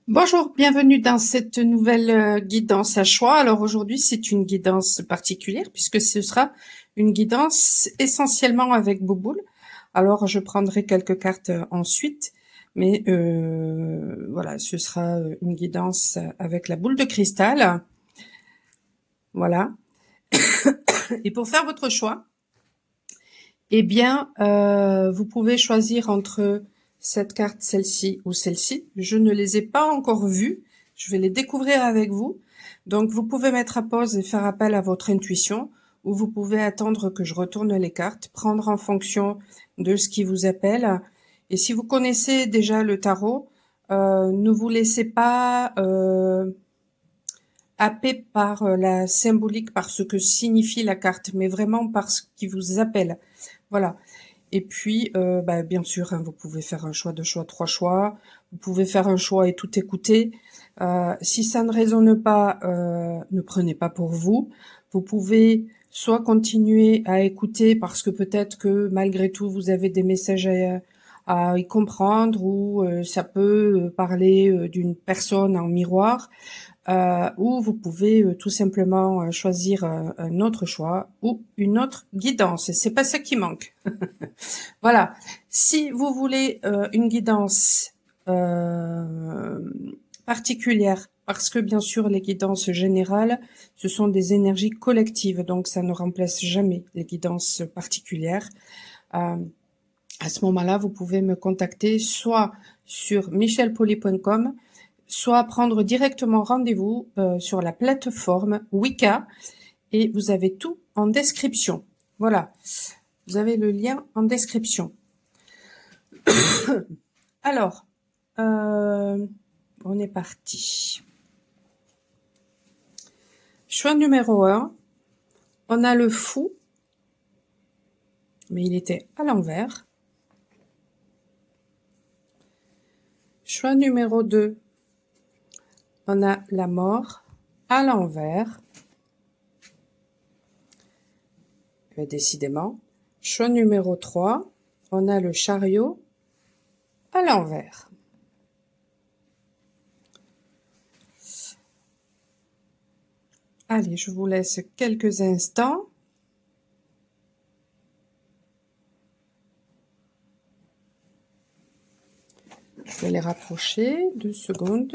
Bonjour, bienvenue dans cette nouvelle guidance à choix. Alors aujourd'hui, c'est une guidance particulière puisque ce sera une guidance essentiellement avec Bouboule. Alors je prendrai quelques cartes ensuite, mais voilà, ce sera une guidance avec la boule de cristal. Voilà. Et pour faire votre choix, eh bien, vous pouvez choisir entre cette carte, celle-ci ou celle-ci. Je ne les ai pas encore vues. Je vais les découvrir avec vous. Donc, vous pouvez mettre à pause et faire appel à votre intuition, ou vous pouvez attendre que je retourne les cartes, prendre en fonction de ce qui vous appelle. Et si vous connaissez déjà le tarot, ne vous laissez pas happer par la symbolique, par ce que signifie la carte, mais vraiment par ce qui vous appelle. Voilà. Et puis, bien sûr, hein, vous pouvez faire un choix, deux choix, trois choix. Vous pouvez faire un choix et tout écouter. Si ça ne résonne pas, ne prenez pas pour vous. Vous pouvez soit continuer à écouter parce que peut-être que malgré tout, vous avez des messages à y comprendre ou ça peut parler d'une personne en miroir. Ou vous pouvez tout simplement choisir un autre choix ou une autre guidance. Et c'est pas ça qui manque. Voilà. Si vous voulez une guidance particulière, parce que bien sûr les guidances générales, ce sont des énergies collectives, donc ça ne remplace jamais les guidances particulières. À ce moment-là, vous pouvez me contacter soit sur michelpoli.com, soit prendre directement rendez-vous sur la plateforme Wicca, et vous avez tout en description. Voilà, vous avez le lien en description. Alors, on est parti. Choix numéro 1, on a le fou, mais il était à l'envers. Choix numéro 2, on a la mort à l'envers. Décidément. Choix numéro 3, on a le chariot à l'envers. Allez, je vous laisse quelques instants. Je vais les rapprocher, 2 secondes.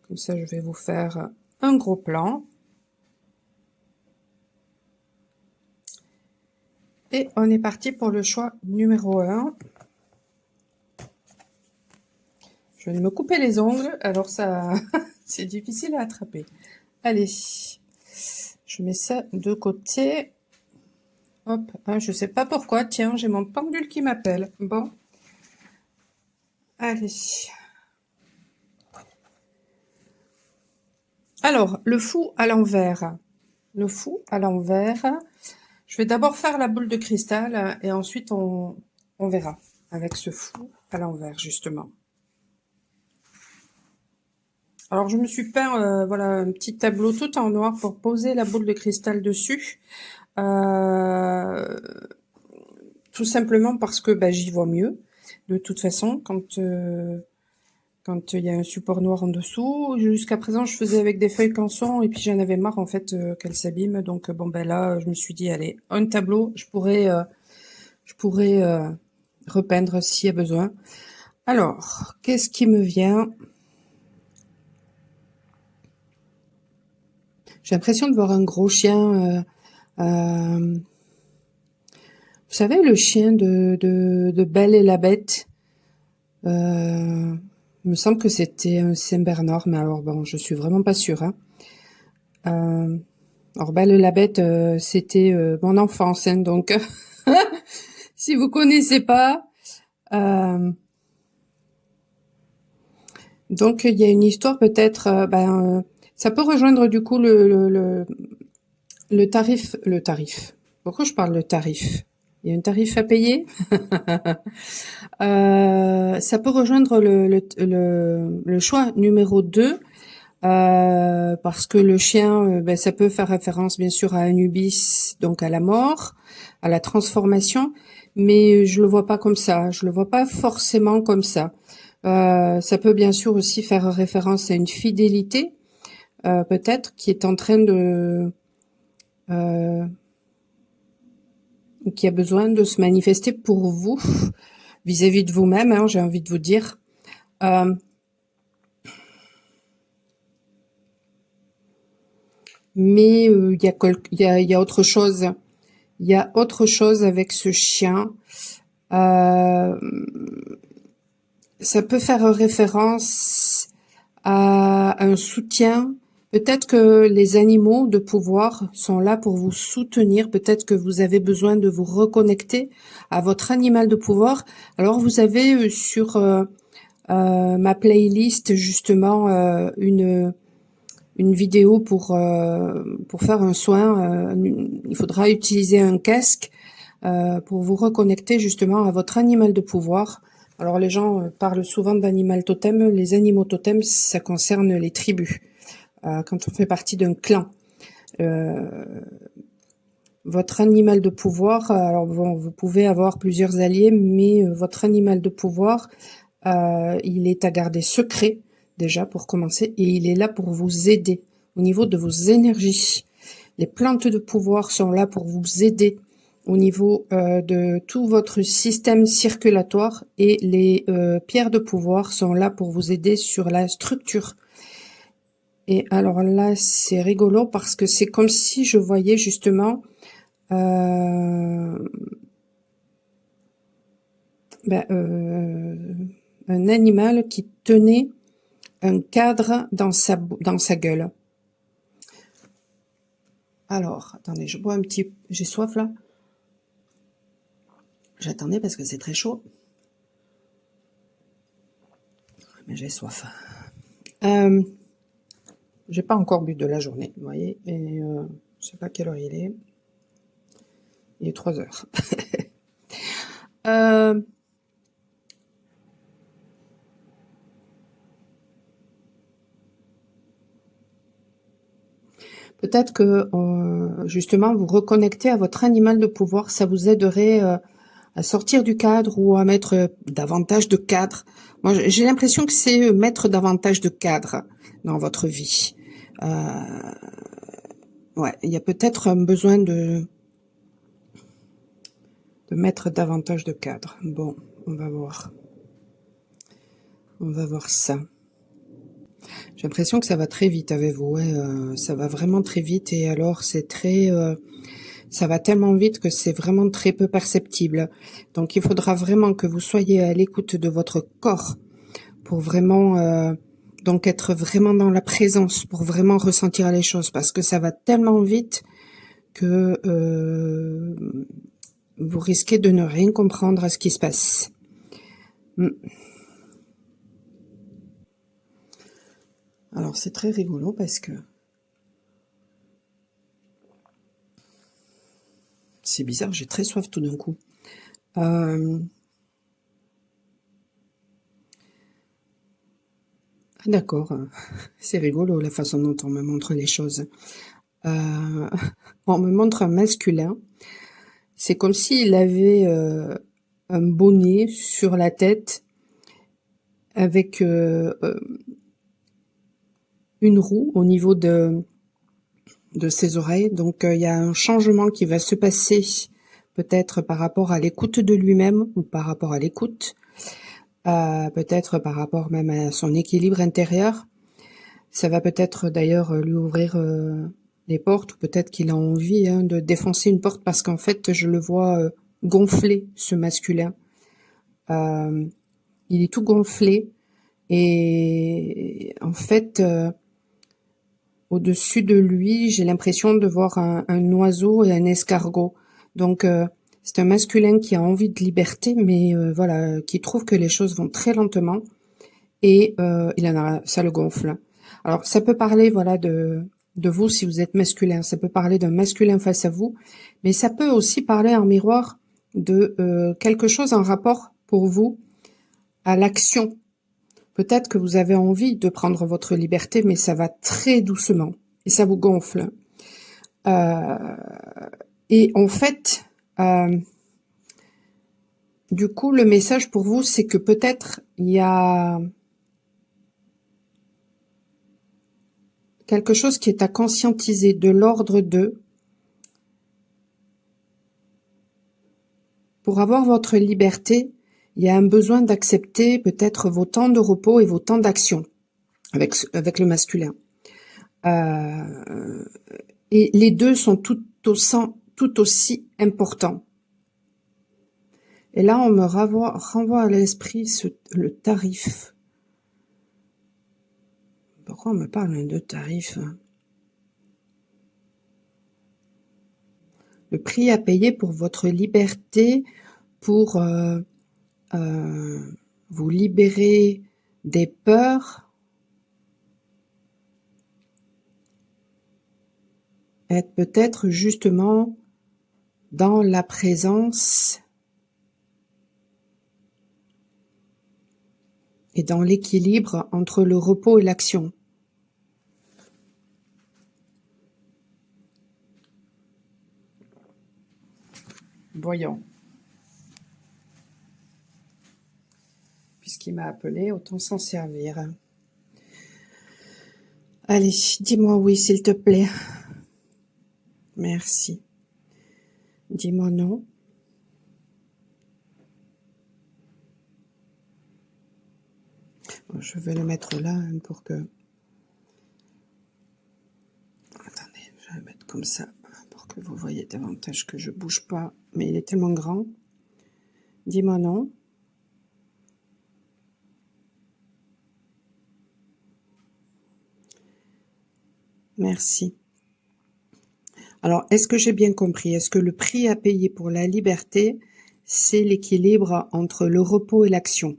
Comme ça, je vais vous faire un gros plan. Et on est parti pour le choix numéro 1. Je vais me couper les ongles, alors ça, c'est difficile à attraper. Allez, je mets ça de côté. Hop, hein, je sais pas pourquoi, tiens, j'ai mon pendule qui m'appelle. Bon, allez. Alors, le fou à l'envers. Le fou à l'envers. Je vais d'abord faire la boule de cristal et ensuite on verra avec ce fou à l'envers, justement. Alors, je me suis peint voilà, un petit tableau tout en noir pour poser la boule de cristal dessus. Tout simplement parce que j'y vois mieux. De toute façon, quand il y a un support noir en dessous. Jusqu'à présent, je faisais avec des feuilles canson et puis j'en avais marre en fait qu'elles s'abîment. Donc là, je me suis dit, allez, un tableau, je pourrais repeindre s'il y a besoin. Alors, qu'est-ce qui me vient? J'ai l'impression de voir un gros chien. Vous savez, le chien de Belle et la Bête. Il me semble que c'était un Saint-Bernard, mais alors bon, je suis vraiment pas sûre. Hein. Alors Belle et la Bête, c'était mon enfance, hein, donc si vous connaissez pas, donc il y a une histoire peut-être, ça peut rejoindre du coup le tarif. Pourquoi je parle de tarif? Il y a un tarif à payer. Ça peut rejoindre le choix numéro 2, parce que le chien, ça peut faire référence bien sûr à Anubis, donc à la mort, à la transformation, mais je le vois pas comme ça. Je le vois pas forcément comme ça. Ça peut bien sûr aussi faire référence à une fidélité, peut-être, qui est en train de, euh, qui a besoin de se manifester pour vous, vis-à-vis de vous-même, hein, j'ai envie de vous dire. Euh, mais il y a autre chose. Il y a autre chose avec ce chien. Euh, Ça peut faire référence à un soutien. Peut-être que les animaux de pouvoir sont là pour vous soutenir. Peut-être que vous avez besoin de vous reconnecter à votre animal de pouvoir. Alors vous avez sur ma playlist justement une vidéo pour faire un soin. Il faudra utiliser un casque pour vous reconnecter justement à votre animal de pouvoir. Alors les gens parlent souvent d'animal totem. Les animaux totems, ça concerne les tribus. Quand on fait partie d'un clan. Votre animal de pouvoir, alors bon, vous pouvez avoir plusieurs alliés, mais votre animal de pouvoir, il est à garder secret déjà pour commencer, et il est là pour vous aider au niveau de vos énergies. Les plantes de pouvoir sont là pour vous aider au niveau de tout votre système circulatoire, et les pierres de pouvoir sont là pour vous aider sur la structure. Et alors là, c'est rigolo parce que c'est comme si je voyais justement ben, un animal qui tenait un cadre dans sa gueule. Alors, attendez, je bois un petit... J'ai soif là. J'attendais parce que c'est très chaud. Mais j'ai soif. J'ai pas encore bu de la journée, vous voyez. Et je sais pas quelle heure il est. Il est 3 heures. Peut-être que justement vous reconnecter à votre animal de pouvoir, ça vous aiderait à sortir du cadre ou à mettre davantage de cadre. Moi, j'ai l'impression que c'est mettre davantage de cadre dans votre vie. Ouais, il y a peut-être un besoin de mettre davantage de cadre. Bon, on va voir. On va voir ça. J'ai l'impression que ça va très vite avec vous. Ouais, ça va vraiment très vite, et alors c'est très... ça va tellement vite que c'est vraiment très peu perceptible. Donc il faudra vraiment que vous soyez à l'écoute de votre corps pour vraiment donc être vraiment dans la présence, pour vraiment ressentir les choses, parce que ça va tellement vite que vous risquez de ne rien comprendre à ce qui se passe. Alors c'est très rigolo parce que c'est bizarre, j'ai très soif tout d'un coup. D'accord, c'est rigolo la façon dont on me montre les choses. On me montre un masculin. C'est comme s'il avait un bonnet sur la tête avec une roue au niveau de ses oreilles. Donc il y a un changement qui va se passer peut-être par rapport à l'écoute de lui-même, ou par rapport à l'écoute, peut-être par rapport même à son équilibre intérieur. Ça va peut-être d'ailleurs lui ouvrir les portes, ou peut-être qu'il a envie de défoncer une porte, parce qu'en fait je le vois gonfler, ce masculin. Il est tout gonflé, et en fait au-dessus de lui, j'ai l'impression de voir un oiseau et un escargot. Donc c'est un masculin qui a envie de liberté, mais voilà, qui trouve que les choses vont très lentement, et ça le gonfle. Alors ça peut parler, voilà, de vous si vous êtes masculin. Ça peut parler d'un masculin face à vous, mais ça peut aussi parler en miroir de quelque chose en rapport pour vous à l'action. Peut-être que vous avez envie de prendre votre liberté, mais ça va très doucement et ça vous gonfle. Et en fait, Du coup, le message pour vous, c'est que peut-être il y a quelque chose qui est à conscientiser de l'ordre de, pour avoir votre liberté, il y a un besoin d'accepter peut-être vos temps de repos et vos temps d'action avec le masculin. Et les deux sont tout aussi importants. Et là, on me renvoie à l'esprit le tarif. Pourquoi on me parle de tarif? Le prix à payer pour votre liberté, pour vous libérer des peurs, être peut-être justement dans la présence et dans l'équilibre entre le repos et l'action. Voyons. Puisqu'il m'a appelé, autant s'en servir. Allez, dis-moi oui, s'il te plaît. Merci. Dis-moi non. Bon, je vais le mettre là hein, pour que... Attendez, je vais le mettre comme ça pour que vous voyez davantage que je bouge pas. Mais il est tellement grand. Dis-moi non. Merci. Alors, est-ce que j'ai bien compris? Est-ce que le prix à payer pour la liberté, c'est l'équilibre entre le repos et l'action?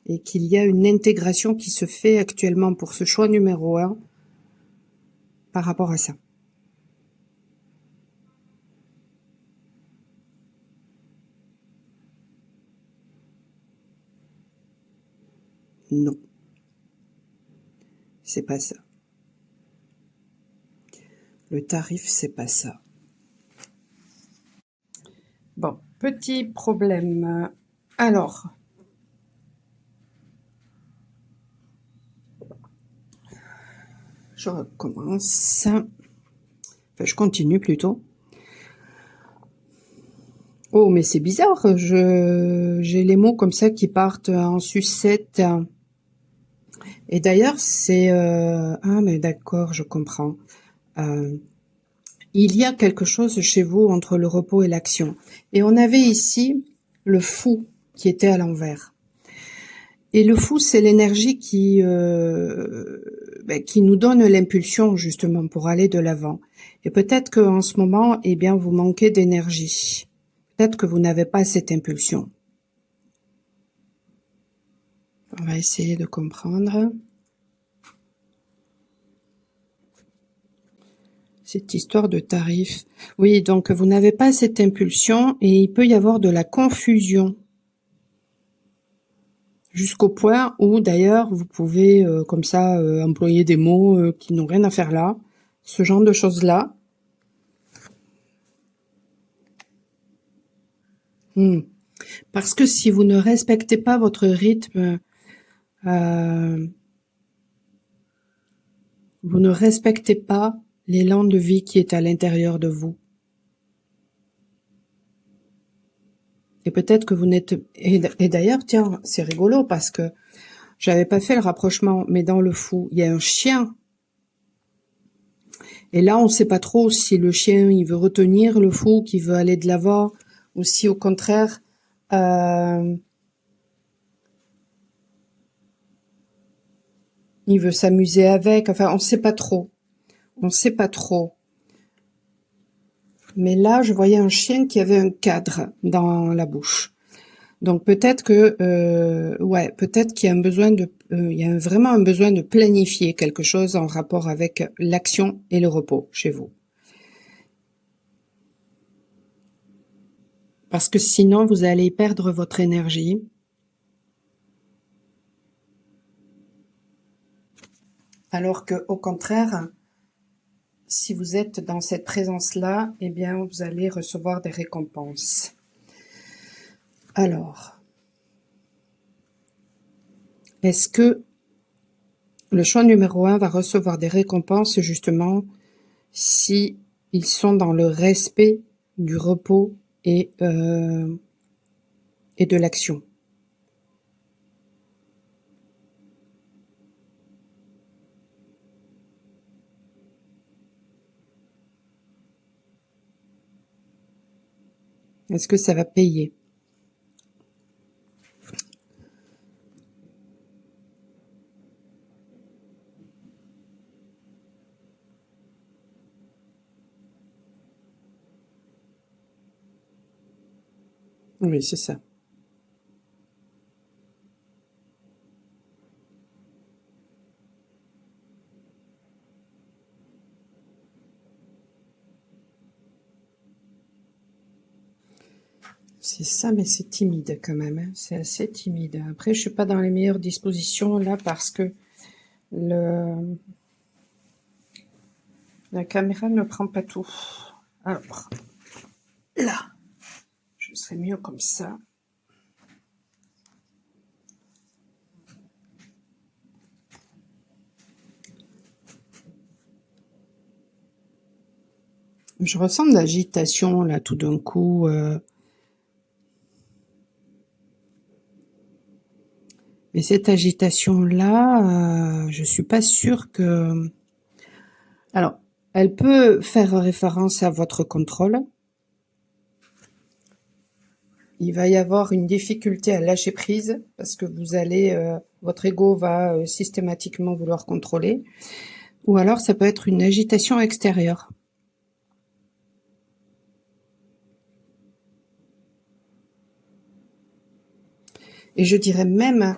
Et qu'il y a une intégration qui se fait actuellement pour ce choix numéro 1 par rapport à ça? Non. C'est pas ça. Le tarif, c'est pas ça. Bon, petit problème. Alors, je recommence. Enfin, je continue plutôt. Oh, mais c'est bizarre. J'ai les mots comme ça qui partent en sucette. Et d'ailleurs, c'est... Ah, mais d'accord, je comprends. Il y a quelque chose chez vous entre le repos et l'action. Et on avait ici le fou qui était à l'envers. Et le fou, c'est l'énergie qui nous donne l'impulsion justement pour aller de l'avant. Et peut-être qu'en ce moment, eh bien, vous manquez d'énergie. Peut-être que vous n'avez pas cette impulsion. On va essayer de comprendre cette histoire de tarif. Oui, donc vous n'avez pas cette impulsion et il peut y avoir de la confusion. Jusqu'au point où, d'ailleurs, vous pouvez, comme ça, employer des mots qui n'ont rien à faire là. Ce genre de choses-là. Parce que si vous ne respectez pas votre rythme, vous ne respectez pas l'élan de vie qui est à l'intérieur de vous. Et peut-être que vous n'êtes... Et d'ailleurs, tiens, c'est rigolo parce que j'avais pas fait le rapprochement, mais dans le fou, il y a un chien. Et là, on ne sait pas trop si le chien, il veut retenir le fou, qu'il veut aller de l'avant, ou si au contraire, il veut s'amuser avec. Enfin, on ne sait pas trop. On ne sait pas trop. Mais là, je voyais un chien qui avait un cadre dans la bouche. Donc peut-être que, peut-être qu'il y a un besoin de, il y a vraiment un besoin de planifier quelque chose en rapport avec l'action et le repos chez vous. Parce que sinon, vous allez perdre votre énergie. Alors que, au contraire, si vous êtes dans cette présence-là, eh bien, vous allez recevoir des récompenses. Alors, est-ce que le choix numéro 1 va recevoir des récompenses justement si ils sont dans le respect du repos et de l'action? Est-ce que ça va payer? Oui, c'est ça. C'est ça, mais c'est timide quand même, hein. C'est assez timide. Après, je suis pas dans les meilleures dispositions là parce que la caméra ne prend pas tout. Alors, là, je serais mieux comme ça. Je ressens de l'agitation là tout d'un coup. Mais cette agitation-là, je suis pas sûre que... Alors, elle peut faire référence à votre contrôle. Il va y avoir une difficulté à lâcher prise parce que vous allez, votre ego va systématiquement vouloir contrôler. Ou alors, ça peut être une agitation extérieure. Et je dirais même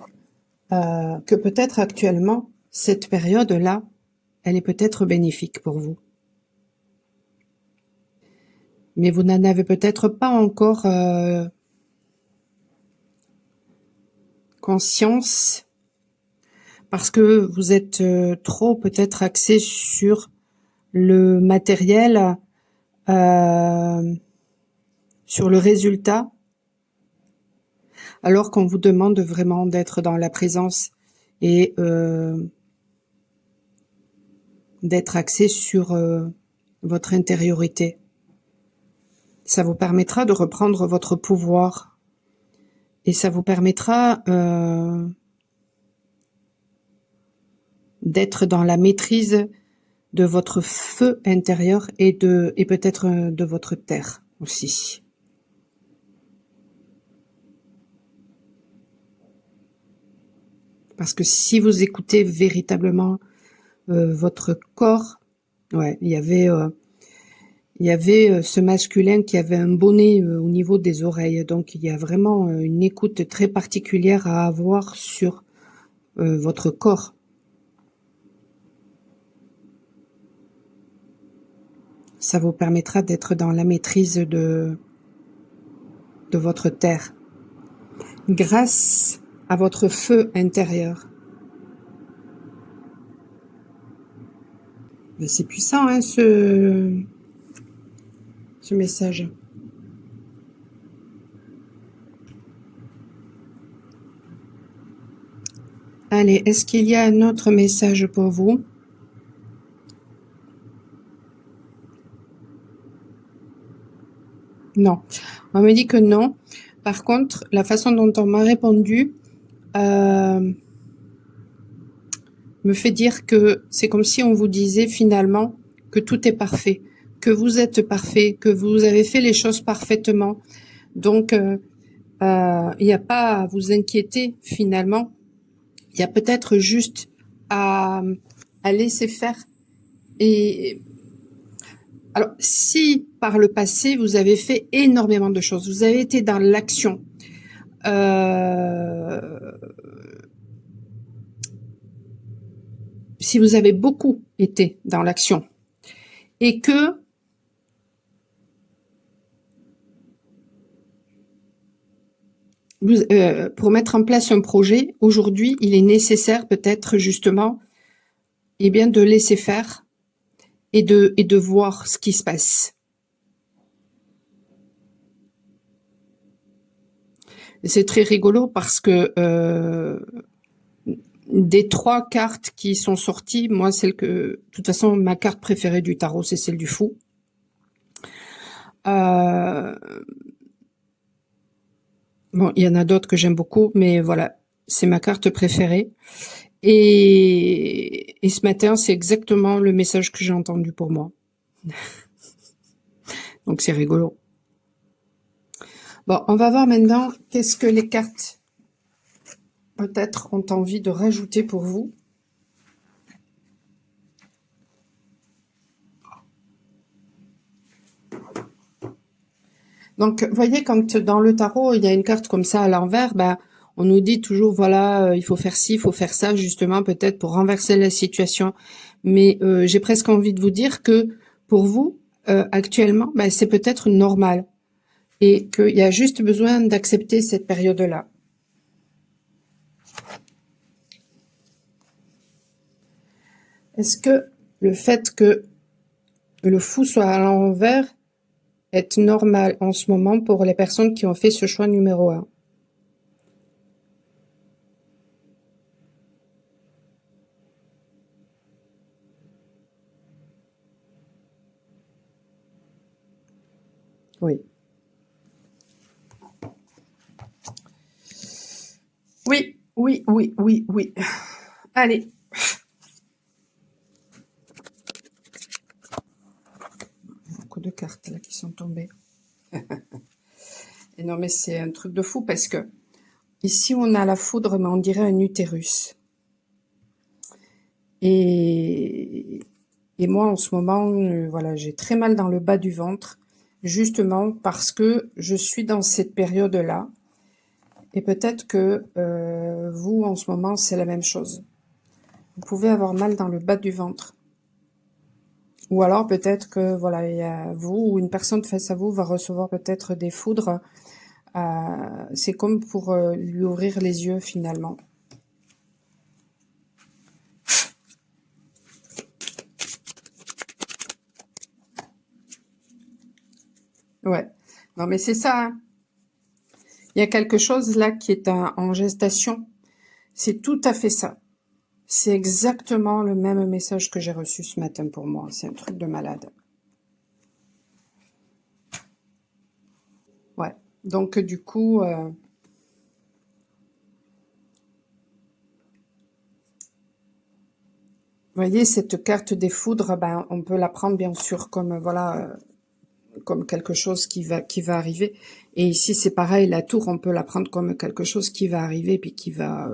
que peut-être actuellement, cette période-là, elle est peut-être bénéfique pour vous. Mais vous n'en avez peut-être pas encore conscience parce que vous êtes trop peut-être axé sur le matériel, sur le résultat, alors qu'on vous demande vraiment d'être dans la présence et d'être axé sur votre intériorité. Ça vous permettra de reprendre votre pouvoir et ça vous permettra d'être dans la maîtrise de votre feu intérieur et peut-être de votre terre aussi. Parce que si vous écoutez véritablement votre corps, ouais, il y avait ce masculin qui avait un bonnet au niveau des oreilles, donc il y a vraiment une écoute très particulière à avoir sur votre corps. Ça vous permettra d'être dans la maîtrise de votre terre, grâce à votre feu intérieur. Mais c'est puissant, hein, ce message. Allez, est-ce qu'il y a un autre message pour vous? Non. On me dit que non. Par contre, la façon dont on m'a répondu me fait dire que c'est comme si on vous disait finalement que tout est parfait, que vous êtes parfait, que vous avez fait les choses parfaitement. Donc, il n'y a pas à vous inquiéter finalement. Il y a peut-être juste à laisser faire. Et alors, si par le passé, vous avez fait énormément de choses, vous avez été dans l'action, si vous avez beaucoup été dans l'action, et que pour mettre en place un projet, aujourd'hui, il est nécessaire peut-être justement eh bien, de laisser faire et de voir ce qui se passe. C'est très rigolo parce que des 3 cartes qui sont sorties, moi, celle que, de toute façon, ma carte préférée du tarot, c'est celle du fou. Bon, il y en a d'autres que j'aime beaucoup, mais voilà, c'est ma carte préférée. Et ce matin, c'est exactement le message que j'ai entendu pour moi. Donc, c'est rigolo. Bon, on va voir maintenant qu'est-ce que les cartes, peut-être, ont envie de rajouter pour vous. Donc, vous voyez, quand dans le tarot, il y a une carte comme ça à l'envers, ben, on nous dit toujours, voilà, il faut faire ci, il faut faire ça, justement, peut-être pour renverser la situation. Mais j'ai presque envie de vous dire que pour vous, actuellement, ben, c'est peut-être normal. Et qu'il y a juste besoin d'accepter cette période-là. Est-ce que le fait que le fou soit à l'envers est normal en ce moment pour les personnes qui ont fait ce choix numéro 1? Oui. Oui, oui, oui, oui, oui. Allez. Beaucoup de cartes là qui sont tombées. Et non mais c'est un truc de fou parce que ici on a la foudre mais on dirait un utérus. Et moi en ce moment, voilà, j'ai très mal dans le bas du ventre, justement parce que je suis dans cette période-là. Et peut-être que vous en ce moment c'est la même chose. Vous pouvez avoir mal dans le bas du ventre. Ou alors peut-être que voilà, il y a vous ou une personne face à vous va recevoir peut-être des foudres. C'est comme pour lui ouvrir les yeux finalement. Ouais. Non mais c'est ça. Hein. Il y a quelque chose là qui est en gestation. C'est tout à fait ça. C'est exactement le même message que j'ai reçu ce matin pour moi. C'est un truc de malade. Ouais. Donc du coup, vous voyez cette carte des foudres, ben on peut la prendre bien sûr comme voilà, comme quelque chose qui va arriver. Et ici c'est pareil, la tour, on peut la prendre comme quelque chose qui va arriver puis qui va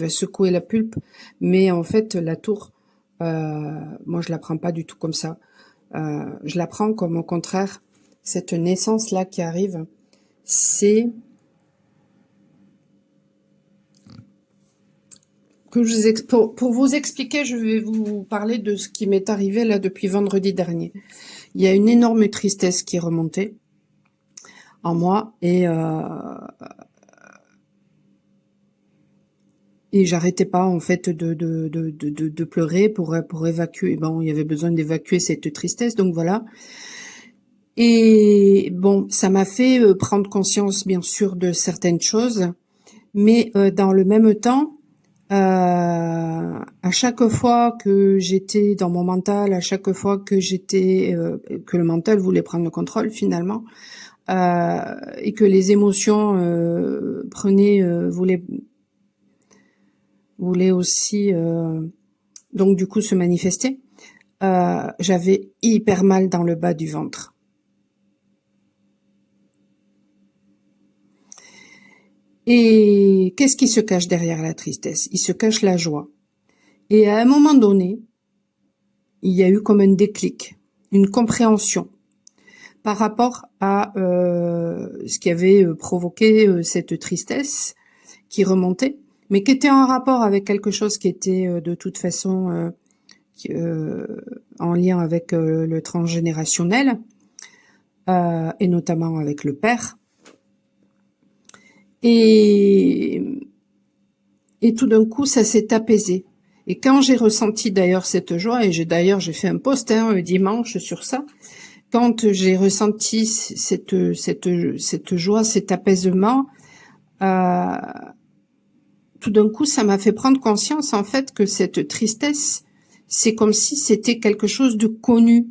secouer la pulpe. Mais en fait la tour, moi je la prends pas du tout comme ça. Je la prends comme au contraire cette naissance là qui arrive. C'est que pour vous expliquer, je vais vous parler de ce qui m'est arrivé là depuis vendredi dernier. Il y a une énorme tristesse qui est remontée en moi et j'arrêtais pas en fait de pleurer pour évacuer. Bon, il y avait besoin d'évacuer cette tristesse, donc voilà. Et bon, ça m'a fait prendre conscience bien sûr de certaines choses, mais dans le même temps, à chaque fois que j'étais dans mon mental, à chaque fois que que le mental voulait prendre le contrôle finalement, et que les émotions voulaient aussi donc du coup se manifester, j'avais hyper mal dans le bas du ventre. Et qu'est-ce qui se cache derrière la tristesse? Il se cache la joie. Et à un moment donné, il y a eu comme un déclic, une compréhension par rapport à ce qui avait provoqué cette tristesse qui remontait, mais qui était en rapport avec quelque chose qui était de toute façon en lien avec le transgénérationnel, et notamment avec le père. Et tout d'un coup, ça s'est apaisé. Et quand j'ai ressenti d'ailleurs cette joie, et j'ai fait un post dimanche sur ça, quand j'ai ressenti cette joie, cet apaisement, euh, tout d'un coup, ça m'a fait prendre conscience, en fait, que cette tristesse, c'est comme si c'était quelque chose de connu,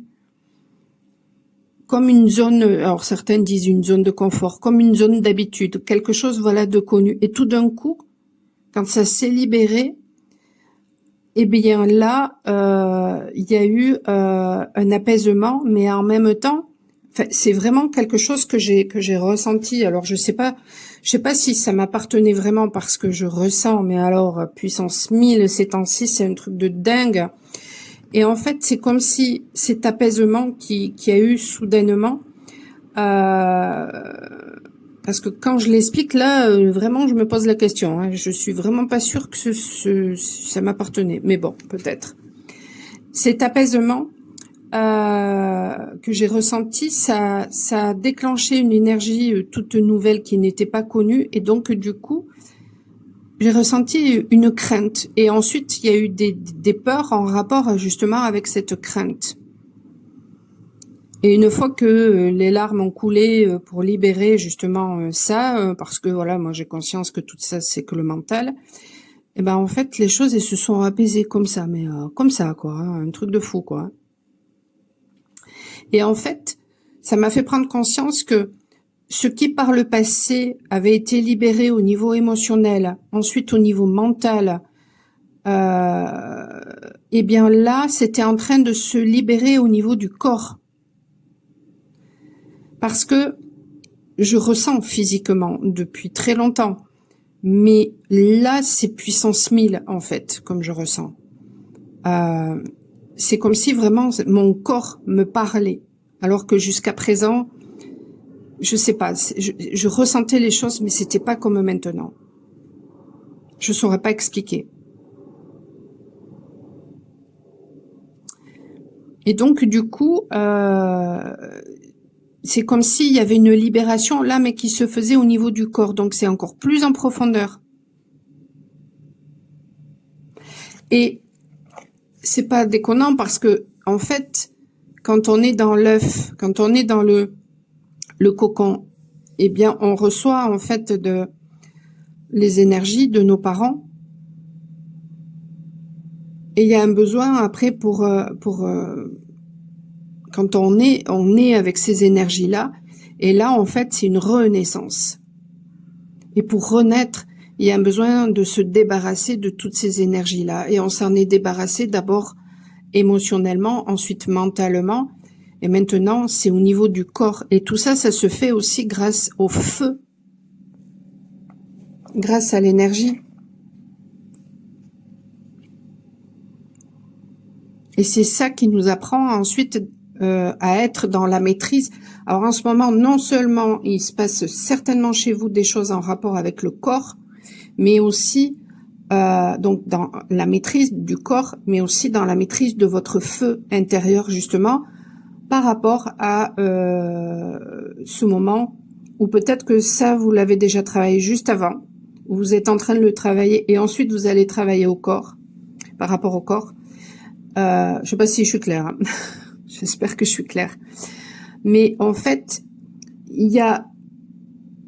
comme une zone, alors certains disent une zone de confort, comme une zone d'habitude, quelque chose, voilà, de connu. Et tout d'un coup, quand ça s'est libéré, eh bien là, il y a eu un apaisement, mais en même temps, enfin, c'est vraiment quelque chose que j'ai ressenti. Alors je sais pas si ça m'appartenait vraiment parce que je ressens, mais alors puissance 1000 ces temps-ci, c'est un truc de dingue. Et en fait, c'est comme si cet apaisement qui a eu soudainement, euh, parce que quand je l'explique là, vraiment, je me pose la question. Hein, je suis vraiment pas sûre que ça m'appartenait, mais bon, peut-être. Cet apaisement que j'ai ressenti, ça a déclenché une énergie toute nouvelle qui n'était pas connue, et donc du coup, j'ai ressenti une crainte. Et ensuite, il y a eu des peurs en rapport justement avec cette crainte. Et une fois que les larmes ont coulé pour libérer justement ça, parce que voilà, moi j'ai conscience que tout ça c'est que le mental, et ben en fait les choses elles se sont apaisées comme ça, mais comme ça quoi, hein, un truc de fou quoi. Et en fait, ça m'a fait prendre conscience que ce qui par le passé avait été libéré au niveau émotionnel, ensuite au niveau mental, et bien là c'était en train de se libérer au niveau du corps, parce que je ressens physiquement depuis très longtemps, mais là c'est puissance 1000 en fait, comme je ressens. C'est comme si vraiment mon corps me parlait, alors que jusqu'à présent, je sais pas, je ressentais les choses, mais c'était pas comme maintenant. Je saurais pas expliquer. Et donc du coup, c'est comme s'il y avait une libération là, mais qui se faisait au niveau du corps. Donc c'est encore plus en profondeur. Et c'est pas déconnant parce que en fait, quand on est dans l'œuf, quand on est dans le cocon, eh bien on reçoit en fait les énergies de nos parents. Et il y a un besoin après pour quand on est avec ces énergies-là. Et là, en fait, c'est une renaissance. Et pour renaître, il y a un besoin de se débarrasser de toutes ces énergies-là. Et on s'en est débarrassé d'abord émotionnellement, ensuite mentalement. Et maintenant, c'est au niveau du corps. Et tout ça, ça se fait aussi grâce au feu, grâce à l'énergie. Et c'est ça qui nous apprend ensuite à être dans la maîtrise. Alors en ce moment, non seulement il se passe certainement chez vous des choses en rapport avec le corps, mais aussi donc dans la maîtrise du corps, mais aussi dans la maîtrise de votre feu intérieur justement, par rapport à ce moment où peut-être que ça vous l'avez déjà travaillé juste avant, où vous êtes en train de le travailler et ensuite vous allez travailler au corps, par rapport au corps. Je sais pas si je suis claire. Hein. J'espère que je suis claire. Mais en fait, il y a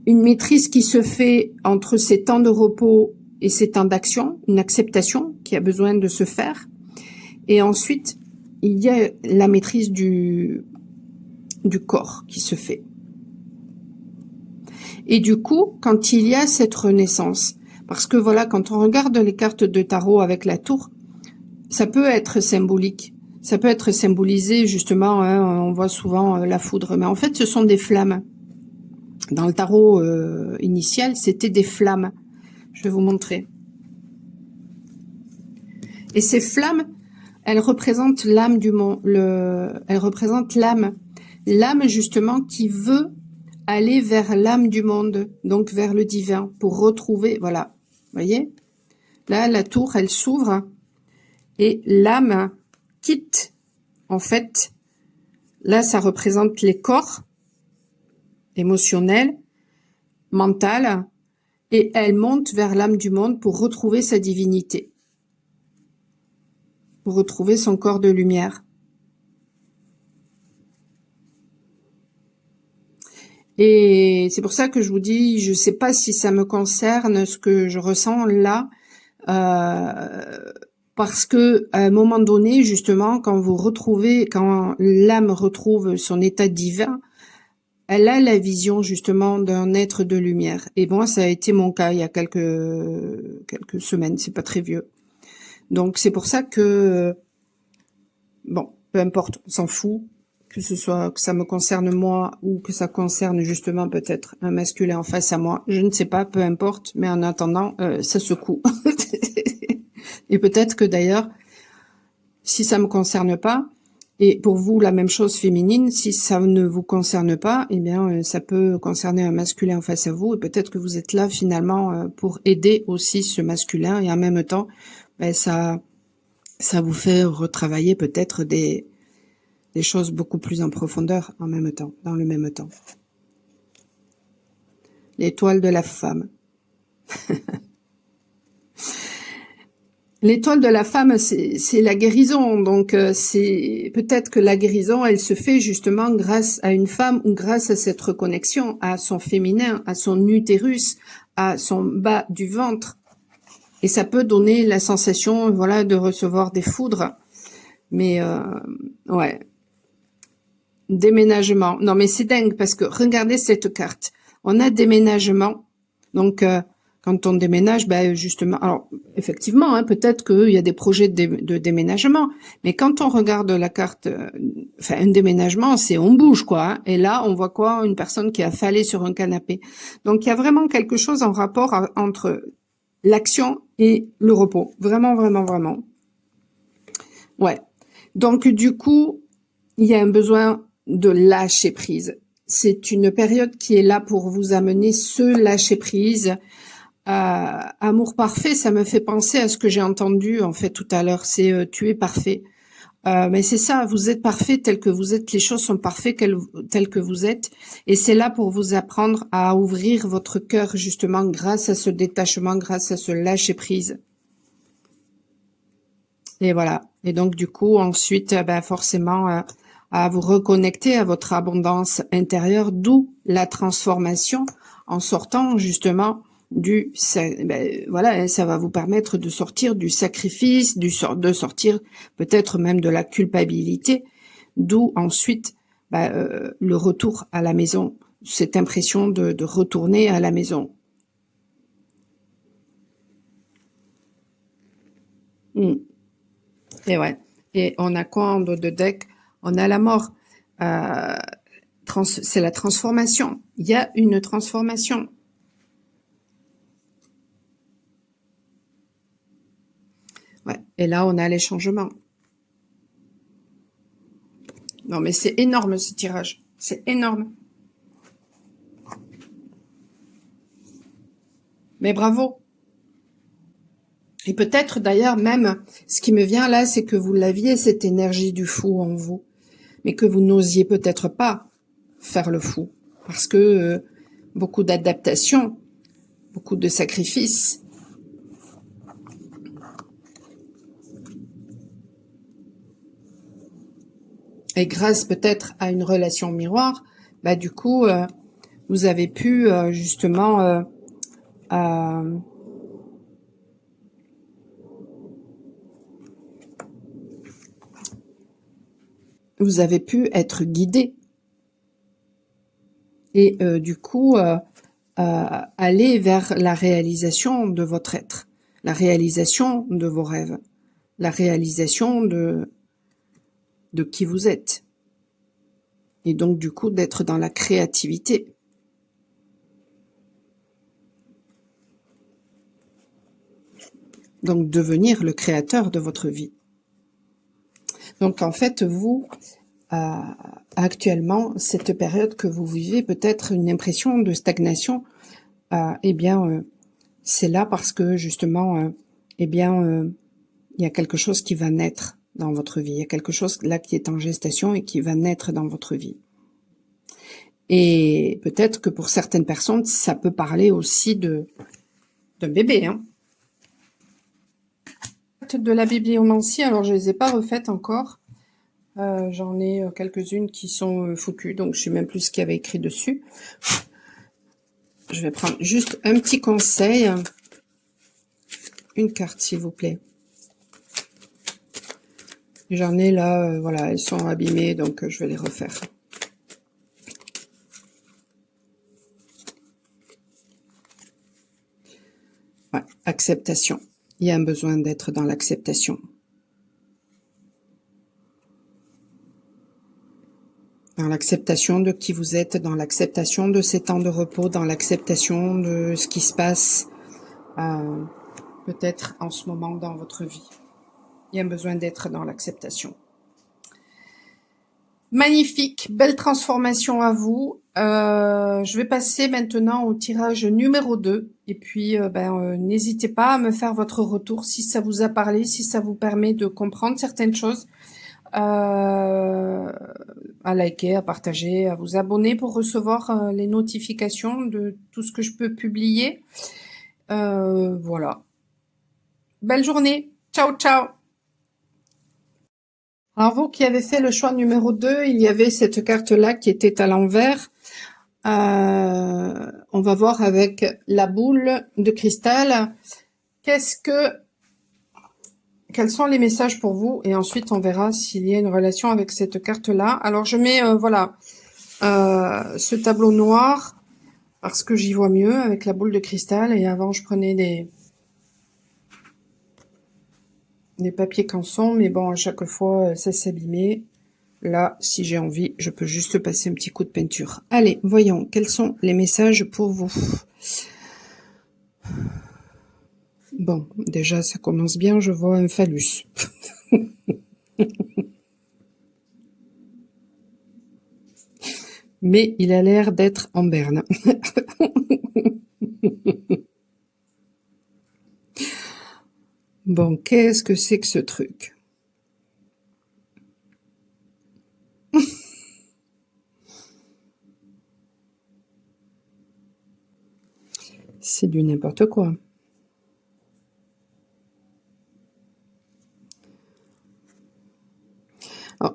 une maîtrise qui se fait entre ces temps de repos et ces temps d'action, une acceptation qui a besoin de se faire. Et ensuite, il y a la maîtrise du corps qui se fait. Et du coup, quand il y a cette renaissance, parce que voilà, quand on regarde les cartes de tarot avec la tour, ça peut être symbolique. Ça peut être symbolisé justement, hein, on voit souvent la foudre, mais en fait ce sont des flammes. Dans le tarot initial, c'était des flammes. Je vais vous montrer. Et ces flammes, elles représentent l'âme du monde. Elles représentent l'âme. L'âme justement qui veut aller vers l'âme du monde, donc vers le divin, pour retrouver, voilà, vous voyez, là la tour, elle s'ouvre, et l'âme quitte, en fait, là ça représente les corps, émotionnels, mental, et elle monte vers l'âme du monde pour retrouver sa divinité, pour retrouver son corps de lumière. Et c'est pour ça que je vous dis, je sais pas si ça me concerne, ce que je ressens là, parce que à un moment donné, justement, quand l'âme retrouve son état divin, elle a la vision justement d'un être de lumière. Et moi, ça a été mon cas il y a quelques semaines, c'est pas très vieux. Donc c'est pour ça que bon, peu importe, on s'en fout, que ça me concerne moi ou que ça concerne justement peut-être un masculin en face à moi, je ne sais pas, peu importe, mais en attendant, ça secoue. Et peut-être que d'ailleurs, si ça me concerne pas, et pour vous la même chose féminine, si ça ne vous concerne pas, eh bien ça peut concerner un masculin en face à vous, et peut-être que vous êtes là finalement pour aider aussi ce masculin, et en même temps, ben, ça vous fait retravailler peut-être des choses beaucoup plus en profondeur en même temps, dans le même temps. L'étoile de la femme. L'étoile de la femme, c'est la guérison. Donc, c'est peut-être que la guérison, elle se fait justement grâce à une femme ou grâce à cette reconnexion, à son féminin, à son utérus, à son bas du ventre. Et ça peut donner la sensation, voilà, de recevoir des foudres. Mais, ouais. Déménagement. Non, mais c'est dingue parce que regardez cette carte. On a déménagement. Donc, quand on déménage, ben justement, alors effectivement, hein, peut-être qu'il y a des projets de déménagement, mais quand on regarde la carte, enfin un déménagement, c'est on bouge quoi. Hein, et là, on voit quoi? Une personne qui a affalé sur un canapé. Donc, il y a vraiment quelque chose en rapport entre l'action et le repos. Vraiment, vraiment, vraiment. Ouais. Donc, du coup, il y a un besoin de lâcher prise. C'est une période qui est là pour vous amener ce lâcher prise. Amour parfait, ça me fait penser à ce que j'ai entendu en fait tout à l'heure. C'est tu es parfait. Mais c'est ça, vous êtes parfait tel que vous êtes. Les choses sont parfaites telles que vous êtes. Et c'est là pour vous apprendre à ouvrir votre cœur justement grâce à ce détachement, grâce à ce lâcher prise. Et voilà. Et donc du coup, ensuite, ben, forcément, à vous reconnecter à votre abondance intérieure, d'où la transformation en sortant justement ben, voilà, ça va vous permettre de sortir du sacrifice, de sortir peut-être même de la culpabilité, d'où ensuite ben, le retour à la maison, cette impression de retourner à la maison. Et ouais. Et on a quoi en dos de deck? On a la mort. C'est la transformation. Il y a une transformation. Ouais. Et là, on a les changements. Non, mais c'est énorme ce tirage. C'est énorme. Mais bravo. Et peut-être d'ailleurs même, ce qui me vient là, c'est que vous l'aviez cette énergie du fou en vous, mais que vous n'osiez peut-être pas faire le fou, parce que beaucoup d'adaptation, beaucoup de sacrifices. Et grâce peut-être à une relation miroir, bah du coup, vous avez pu justement vous avez pu être guidé et du coup aller vers la réalisation de votre être, la réalisation de vos rêves, la réalisation de qui vous êtes. Et donc du coup d'être dans la créativité. Donc devenir le créateur de votre vie. Donc en fait vous, actuellement, cette période que vous vivez, peut-être une impression de stagnation, eh bien c'est là parce que justement, eh bien il y a quelque chose qui va naître dans votre vie. Il y a quelque chose là qui est en gestation et qui va naître dans votre vie. Et peut-être que pour certaines personnes, ça peut parler aussi d'un bébé. Hein. De la bibliomancie, alors je les ai pas refaites encore. J'en ai quelques-unes qui sont foutues, donc je sais même plus ce qu'il y avait écrit dessus. Je vais prendre juste un petit conseil. Une carte, s'il vous plaît. J'en ai là, voilà, elles sont abîmées, donc je vais les refaire. Ouais, acceptation. Il y a un besoin d'être dans l'acceptation. Dans l'acceptation de qui vous êtes, dans l'acceptation de ces temps de repos, dans l'acceptation de ce qui se passe peut-être en ce moment dans votre vie. Il y a un besoin d'être dans l'acceptation. Magnifique, belle transformation à vous. Je vais passer maintenant au tirage numéro 2. Et puis, n'hésitez pas à me faire votre retour si ça vous a parlé, si ça vous permet de comprendre certaines choses. À liker, à partager, à vous abonner pour recevoir les notifications de tout ce que je peux publier. Voilà. Belle journée. Ciao, ciao. Alors vous qui avez fait le choix numéro 2, il y avait cette carte-là qui était à l'envers. On va voir avec la boule de cristal. Quels sont les messages pour vous? Et ensuite, on verra s'il y a une relation avec cette carte-là. Alors, je mets, ce tableau noir parce que j'y vois mieux avec la boule de cristal. Et avant, je prenais des papiers canson, mais bon, à chaque fois, ça s'abîmait. Là, si j'ai envie, je peux juste passer un petit coup de peinture. Allez, voyons, quels sont les messages pour vous? Bon, déjà, ça commence bien, je vois un phallus. Mais il a l'air d'être en berne. Bon, qu'est-ce que c'est que ce truc? C'est du n'importe quoi.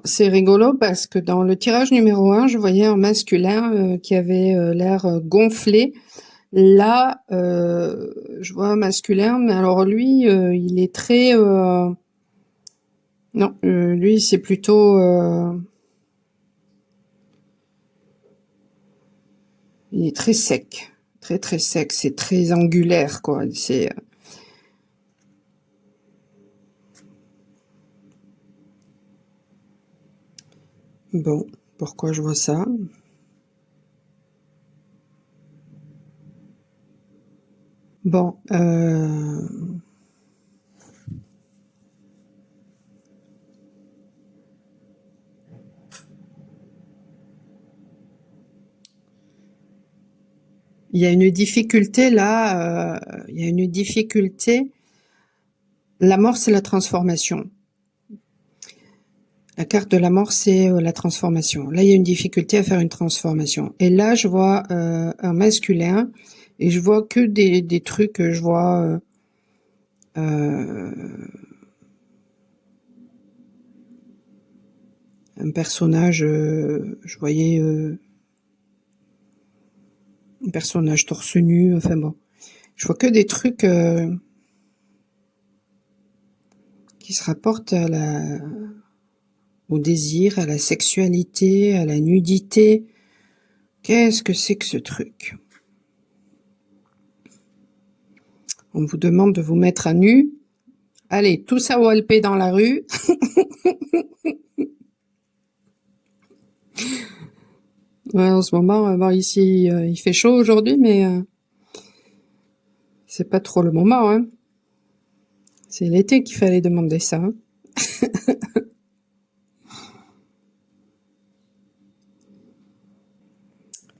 C'est rigolo parce que dans le tirage numéro 1, je voyais un masculin qui avait l'air gonflé. Là, je vois un masculin, mais alors lui, il est très... Non, lui, c'est plutôt... il est très sec. Très, très sec. C'est très angulaire, quoi. C'est... Bon, pourquoi je vois ça? Bon, il y a une difficulté là, il y a une difficulté. La mort, c'est la transformation. La carte de la mort, c'est la transformation. Là, il y a une difficulté à faire une transformation. Et là, je vois un masculin et je vois que des trucs, je vois un personnage, je voyais un personnage torse nu, enfin bon. Je vois que des trucs qui se rapportent au désir, à la sexualité, à la nudité. Qu'est-ce que c'est que ce truc? On vous demande de vous mettre à nu. Allez, tous à walper dans la rue. Ouais, en ce moment, bon, ici, il fait chaud aujourd'hui, mais c'est pas trop le moment, hein. C'est l'été qu'il fallait demander ça, hein.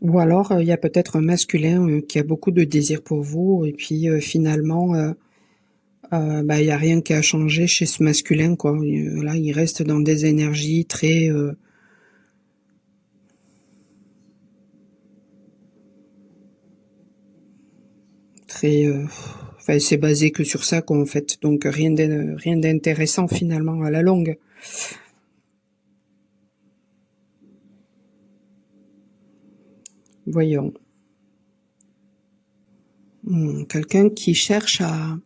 Ou alors, il y a peut-être un masculin qui a beaucoup de désir pour vous, et puis finalement, il y a rien qui a changé chez ce masculin, quoi. Là, il reste dans des énergies très... Enfin, c'est basé que sur ça, quoi, en fait. Donc, rien d'intéressant, finalement, à la longue. Voyons. Quelqu'un qui cherche à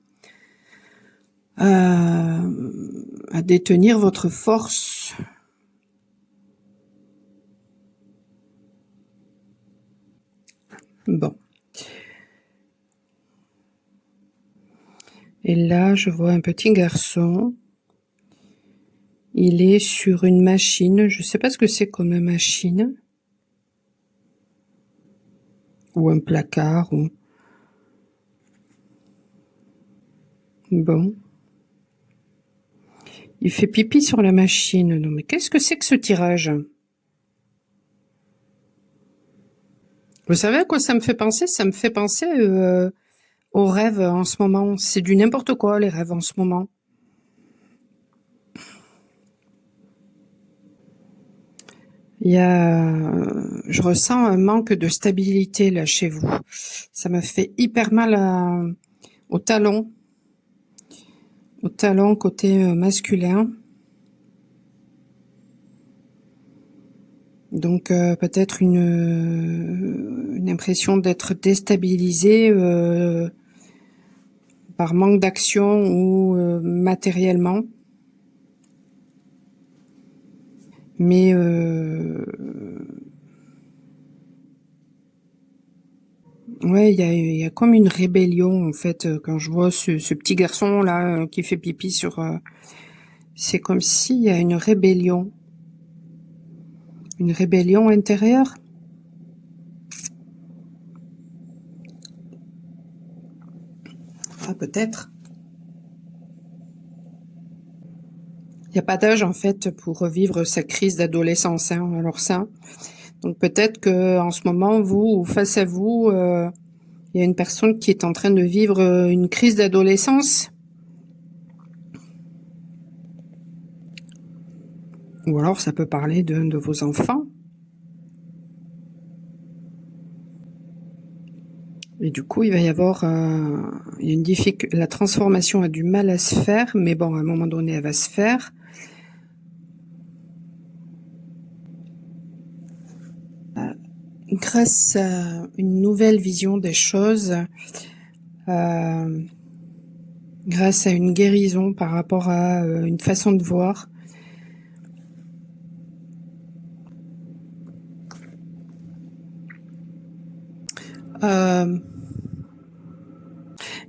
détenir votre force. Bon. Et là, je vois un petit garçon. Il est sur une machine. Je ne sais pas ce que c'est comme une machine. Ou un placard. Ou... Bon. Il fait pipi sur la machine. Non, mais qu'est-ce que c'est que ce tirage? Vous savez à quoi ça me fait penser? Ça me fait penser aux rêves en ce moment. C'est du n'importe quoi, les rêves en ce moment. Je ressens un manque de stabilité là chez vous. Ça me fait hyper mal au talon côté masculin. Donc peut-être une impression d'être déstabilisé par manque d'action ou matériellement. Mais ouais, il y a comme une rébellion en fait quand je vois ce petit garçon là qui fait pipi sur. C'est comme s'il y a une rébellion intérieure. Ah peut-être. Il n'y a pas d'âge en fait pour revivre sa crise d'adolescence. Hein, alors ça. Donc peut-être que en ce moment vous ou face à vous, il y a une personne qui est en train de vivre une crise d'adolescence. Ou alors ça peut parler d'un de vos enfants. Et du coup, il va y avoir la transformation a du mal à se faire, mais bon, à un moment donné, elle va se faire. Grâce à une nouvelle vision des choses, grâce à une guérison par rapport à une façon de voir.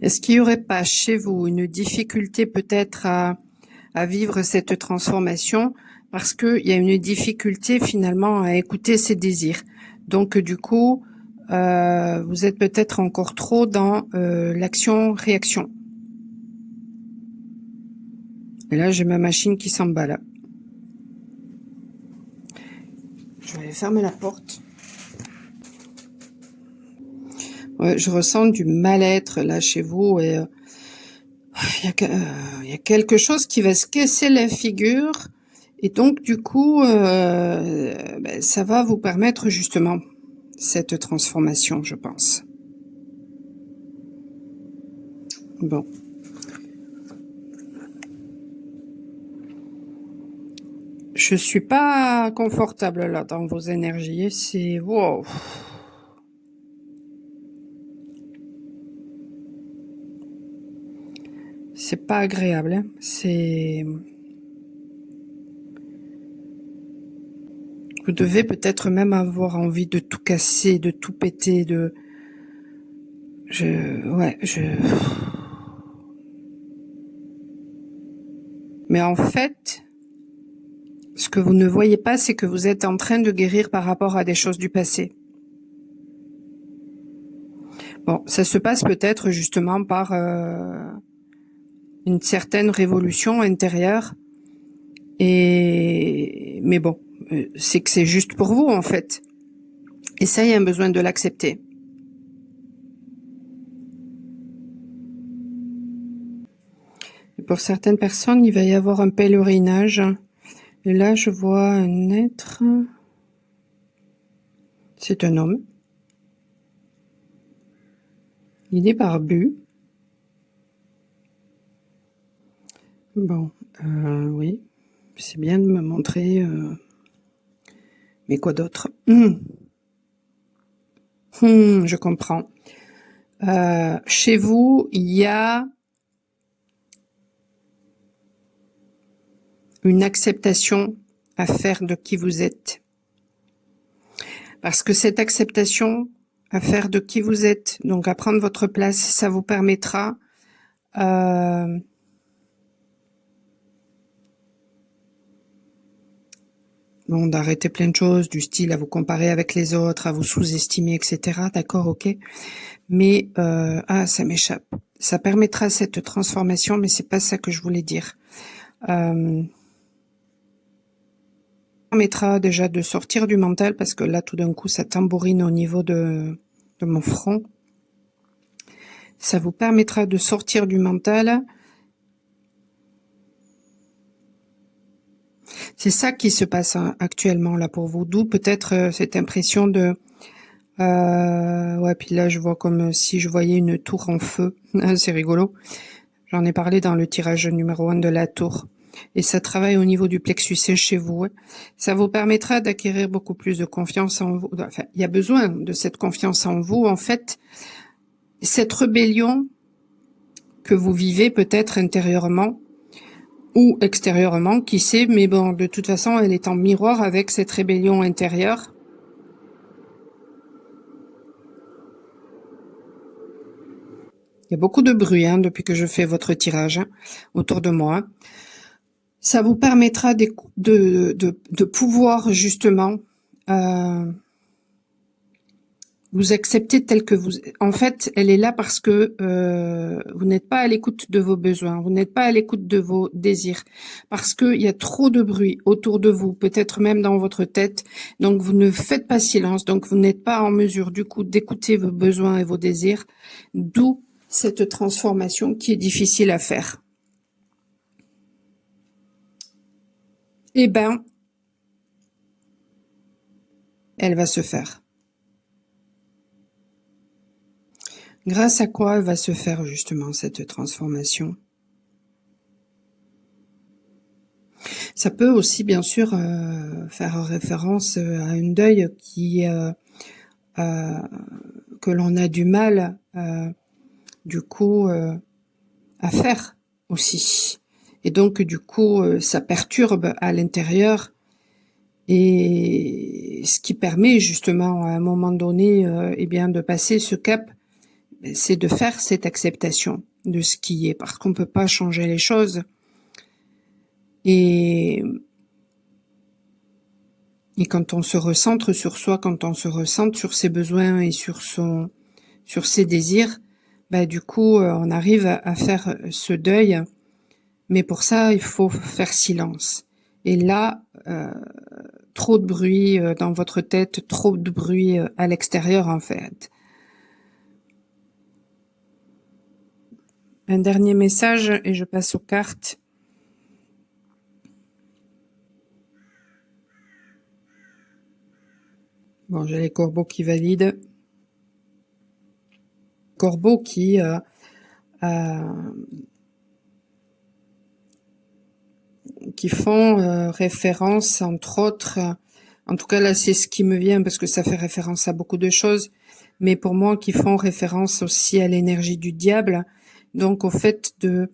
Est-ce qu'il n'y aurait pas chez vous une difficulté peut-être à vivre cette transformation parce qu'il y a une difficulté finalement à écouter ses désirs. Donc du coup, vous êtes peut-être encore trop dans l'action-réaction. Et là, j'ai ma machine qui s'emballe. Je vais aller fermer la porte. Ouais, je ressens du mal-être là chez vous et il y a quelque chose qui va se casser la figure et donc du coup ça va vous permettre justement cette transformation, je pense. Bon. Je suis pas confortable là dans vos énergies, c'est wow. C'est pas agréable, hein. C'est vous devez peut-être même avoir envie de tout casser, de tout péter, Mais en fait, ce que vous ne voyez pas, c'est que vous êtes en train de guérir par rapport à des choses du passé. Bon, ça se passe peut-être justement par une certaine révolution intérieure. Mais bon, c'est que c'est juste pour vous en fait. Et ça, il y a un besoin de l'accepter. Pour certaines personnes, il va y avoir un pèlerinage. Et là, je vois un être. C'est un homme. Il est barbu. Bon, oui. C'est bien de me montrer. Mais quoi d'autre? Je comprends. Chez vous, il y a une acceptation à faire de qui vous êtes. Parce que cette acceptation à faire de qui vous êtes, donc à prendre votre place, ça vous permettra bon, d'arrêter plein de choses, du style à vous comparer avec les autres, à vous sous-estimer, etc. D'accord, ok. Mais ça m'échappe. Ça permettra cette transformation, mais c'est pas ça que je voulais dire. Permettra déjà de sortir du mental, parce que là, tout d'un coup, ça tambourine au niveau de mon front. Ça vous permettra de sortir du mental. C'est ça qui se passe actuellement là pour vous. D'où peut-être cette impression de... ouais, puis là, je vois comme si je voyais une tour en feu. C'est rigolo. J'en ai parlé dans le tirage numéro 1 de la tour. Et ça travaille au niveau du plexus chez vous. Ouais. Ça vous permettra d'acquérir beaucoup plus de confiance en vous. Enfin, il y a besoin de cette confiance en vous. En fait, cette rébellion que vous vivez peut-être intérieurement ou extérieurement, qui sait, mais bon, de toute façon, elle est en miroir avec cette rébellion intérieure. Il y a beaucoup de bruit depuis que je fais votre tirage autour de moi. Ça vous permettra de pouvoir justement vous accepter tel que vous... En fait, elle est là parce que vous n'êtes pas à l'écoute de vos besoins, vous n'êtes pas à l'écoute de vos désirs, parce qu'il y a trop de bruit autour de vous, peut-être même dans votre tête, donc vous ne faites pas silence, donc vous n'êtes pas en mesure du coup d'écouter vos besoins et vos désirs, d'où cette transformation qui est difficile à faire. Eh ben, elle va se faire. Grâce à quoi va se faire justement cette transformation? Ça peut aussi bien sûr faire référence à un deuil que l'on a du mal du coup à faire aussi. Et donc du coup ça perturbe à l'intérieur, et ce qui permet justement à un moment donné eh bien de passer ce cap, c'est de faire cette acceptation de ce qui est, parce qu'on peut pas changer les choses. Et quand on se recentre sur soi, quand on se recentre sur ses besoins et sur ses désirs, du coup, on arrive à faire ce deuil. Mais pour ça, il faut faire silence. Et là, trop de bruit dans votre tête, trop de bruit à l'extérieur, en fait. Un dernier message et je passe aux cartes. Bon, j'ai les corbeaux qui valident. Corbeaux qui font référence, entre autres, en tout cas là c'est ce qui me vient parce que ça fait référence à beaucoup de choses, mais pour moi qui font référence aussi à l'énergie du diable, donc au fait de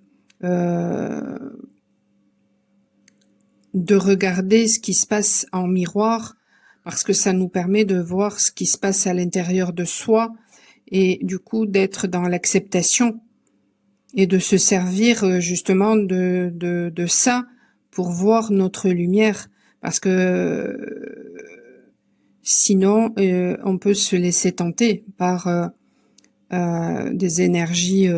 regarder ce qui se passe en miroir, parce que ça nous permet de voir ce qui se passe à l'intérieur de soi, et du coup d'être dans l'acceptation et de se servir justement de ça pour voir notre lumière, parce que sinon on peut se laisser tenter par des énergies,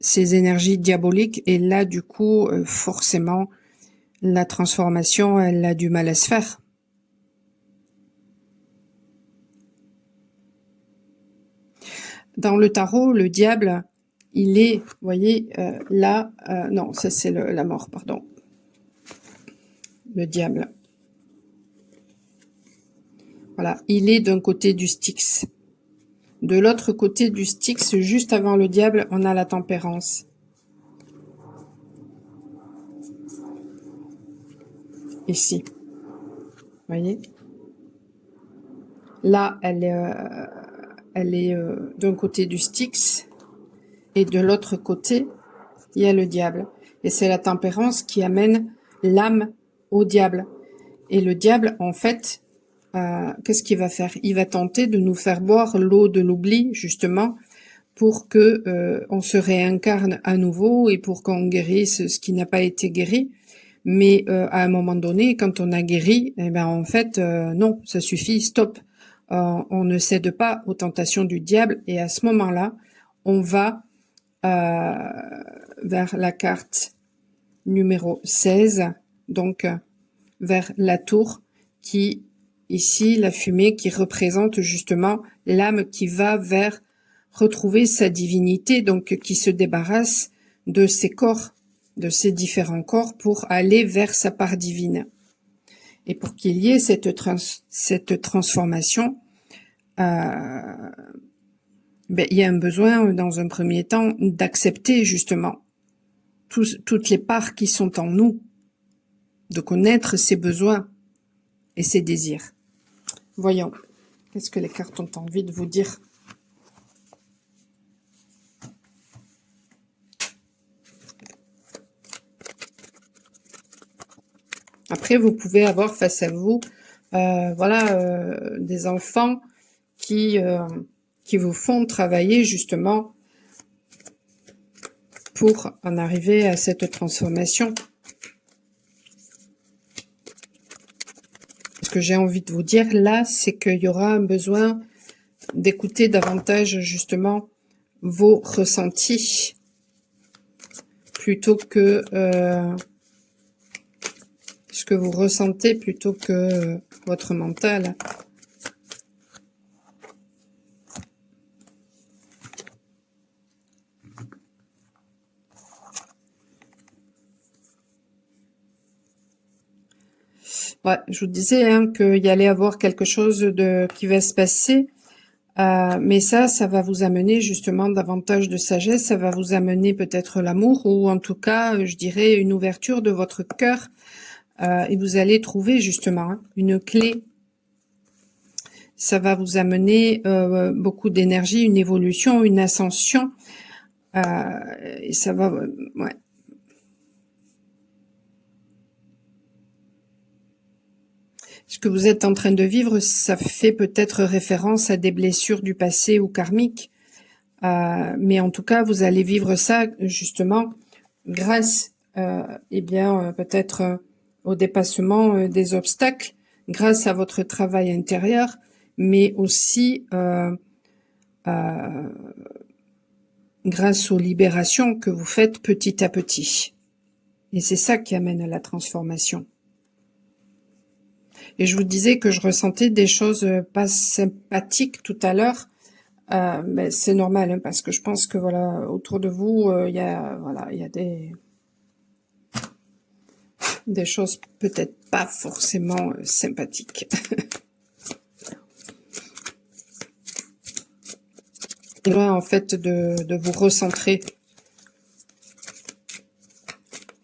ces énergies diaboliques, et là du coup forcément la transformation elle a du mal à se faire. Dans le tarot, le diable, il est, vous voyez, là, non, ça c'est la mort, pardon. Le diable. Voilà, il est d'un côté du Styx. De l'autre côté du Styx, juste avant le diable, on a la tempérance. Ici. Vous voyez? Là, elle est d'un côté du Styx et de l'autre côté, il y a le diable. Et c'est la tempérance qui amène l'âme au diable. Et le diable, en fait, qu'est-ce qu'il va faire? Il va tenter de nous faire boire l'eau de l'oubli, justement, pour que on se réincarne à nouveau et pour qu'on guérisse ce qui n'a pas été guéri. Mais à un moment donné, quand on a guéri, eh ben en fait, non, ça suffit, stop. On ne cède pas aux tentations du diable et à ce moment-là, on va vers la carte numéro 16, donc vers la tour qui, ici, la fumée qui représente justement l'âme qui va vers retrouver sa divinité, donc qui se débarrasse de ses corps, de ses différents corps pour aller vers sa part divine. Et pour qu'il y ait cette transformation, il y a un besoin, dans un premier temps, d'accepter justement toutes les parts qui sont en nous, de connaître ses besoins et ses désirs. Voyons, qu'est-ce que les cartes ont envie de vous dire? Après, vous pouvez avoir face à vous, des enfants qui vous font travailler justement pour en arriver à cette transformation. Ce que j'ai envie de vous dire là, c'est qu'il y aura un besoin d'écouter davantage justement vos ressentis plutôt que ce que vous ressentez plutôt que votre mental. Ouais, je vous disais qu'il y allait avoir quelque chose qui va se passer, mais ça va vous amener justement davantage de sagesse, ça va vous amener peut-être l'amour, ou en tout cas, je dirais, une ouverture de votre cœur, et vous allez trouver justement une clé. Ça va vous amener beaucoup d'énergie, une évolution, une ascension, et ça va... ouais. Ce que vous êtes en train de vivre, ça fait peut-être référence à des blessures du passé ou karmiques, mais en tout cas, vous allez vivre ça justement grâce, peut-être au dépassement des obstacles, grâce à votre travail intérieur, mais aussi grâce aux libérations que vous faites petit à petit. Et c'est ça qui amène à la transformation. Et je vous disais que je ressentais des choses pas sympathiques tout à l'heure. Mais c'est normal, hein, parce que je pense que voilà, autour de vous, il y a des choses peut-être pas forcément sympathiques. En fait, de vous recentrer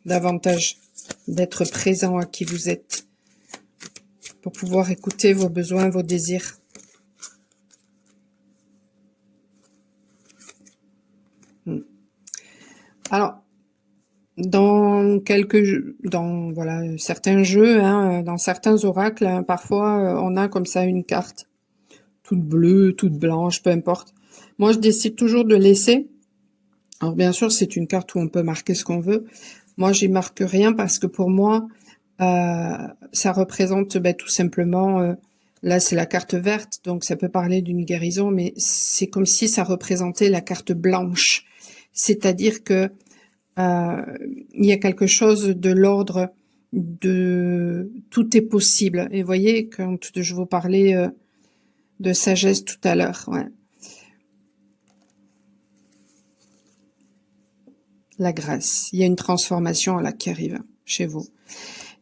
davantage, d'être présent à qui vous êtes, pour pouvoir écouter vos besoins, vos désirs. Alors, dans certains jeux, dans certains oracles, parfois on a comme ça une carte toute bleue, toute blanche, peu importe. Moi, je décide toujours de laisser. Alors bien sûr, c'est une carte où on peut marquer ce qu'on veut. Moi, j'y marque rien parce que pour moi, ça représente tout simplement, là c'est la carte verte, donc ça peut parler d'une guérison, mais c'est comme si ça représentait la carte blanche. C'est-à-dire que il y a quelque chose de l'ordre de tout est possible. Et vous voyez, quand je vous parlais de sagesse tout à l'heure, ouais. La grâce. Il y a une transformation là qui arrive chez vous.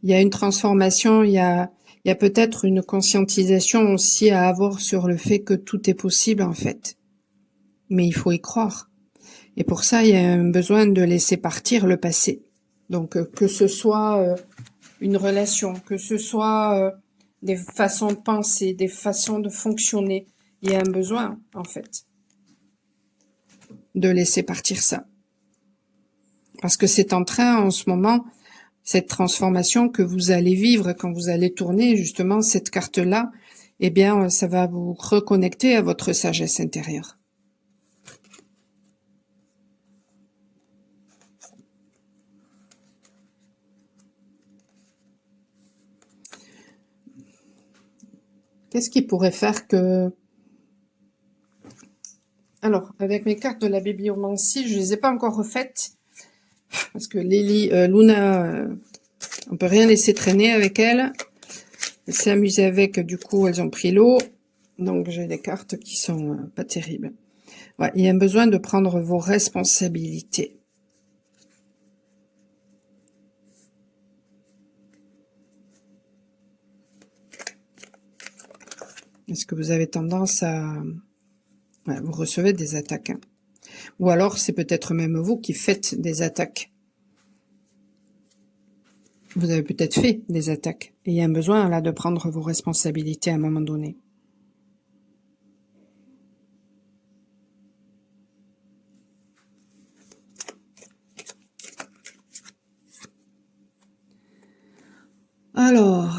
Il y a une transformation, il y a peut-être une conscientisation aussi à avoir sur le fait que tout est possible en fait. Mais il faut y croire. Et pour ça, il y a un besoin de laisser partir le passé. Donc que ce soit une relation, que ce soit des façons de penser, des façons de fonctionner. Il y a un besoin, en fait, de laisser partir ça. Parce que c'est en train, en ce moment, cette transformation que vous allez vivre quand vous allez tourner, justement, cette carte-là, eh bien, ça va vous reconnecter à votre sagesse intérieure. Qu'est-ce qui pourrait faire que... Alors, avec mes cartes de la bibliomancie, je les ai pas encore refaites. Parce que Luna, on peut rien laisser traîner avec elle. Elle s'est amusée avec, du coup, elles ont pris l'eau. Donc, j'ai des cartes qui sont pas terribles. Ouais, il y a un besoin de prendre vos responsabilités. Est-ce que vous avez tendance à... Ouais, vous recevez des attaques. Hein. Ou alors, c'est peut-être même vous qui faites des attaques. Vous avez peut-être fait des attaques. Et il y a un besoin, là, de prendre vos responsabilités à un moment donné. Alors...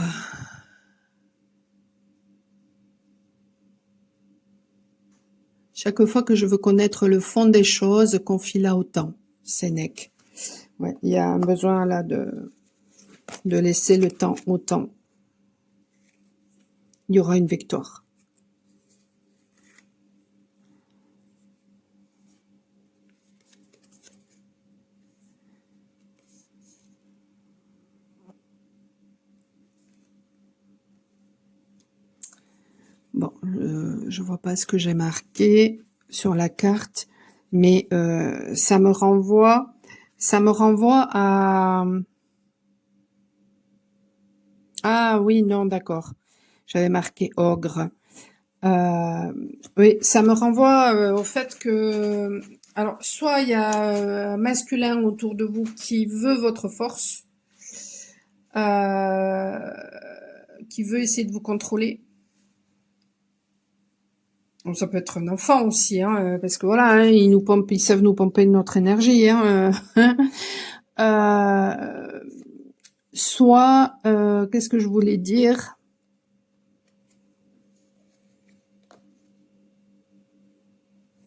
Chaque fois que je veux connaître le fond des choses, confie-la au temps. Sénèque. Ouais, il y a un besoin là de laisser le temps au temps. Il y aura une victoire. Bon, je vois pas ce que j'ai marqué sur la carte, mais ça me renvoie à... Ah oui, non, d'accord. J'avais marqué ogre. Oui, ça me renvoie au fait que... Alors, soit il y a un masculin autour de vous qui veut votre force, qui veut essayer de vous contrôler. Bon, ça peut être un enfant aussi, hein, parce que voilà, hein, ils savent nous pomper notre énergie. Hein, soit, qu'est-ce que je voulais dire?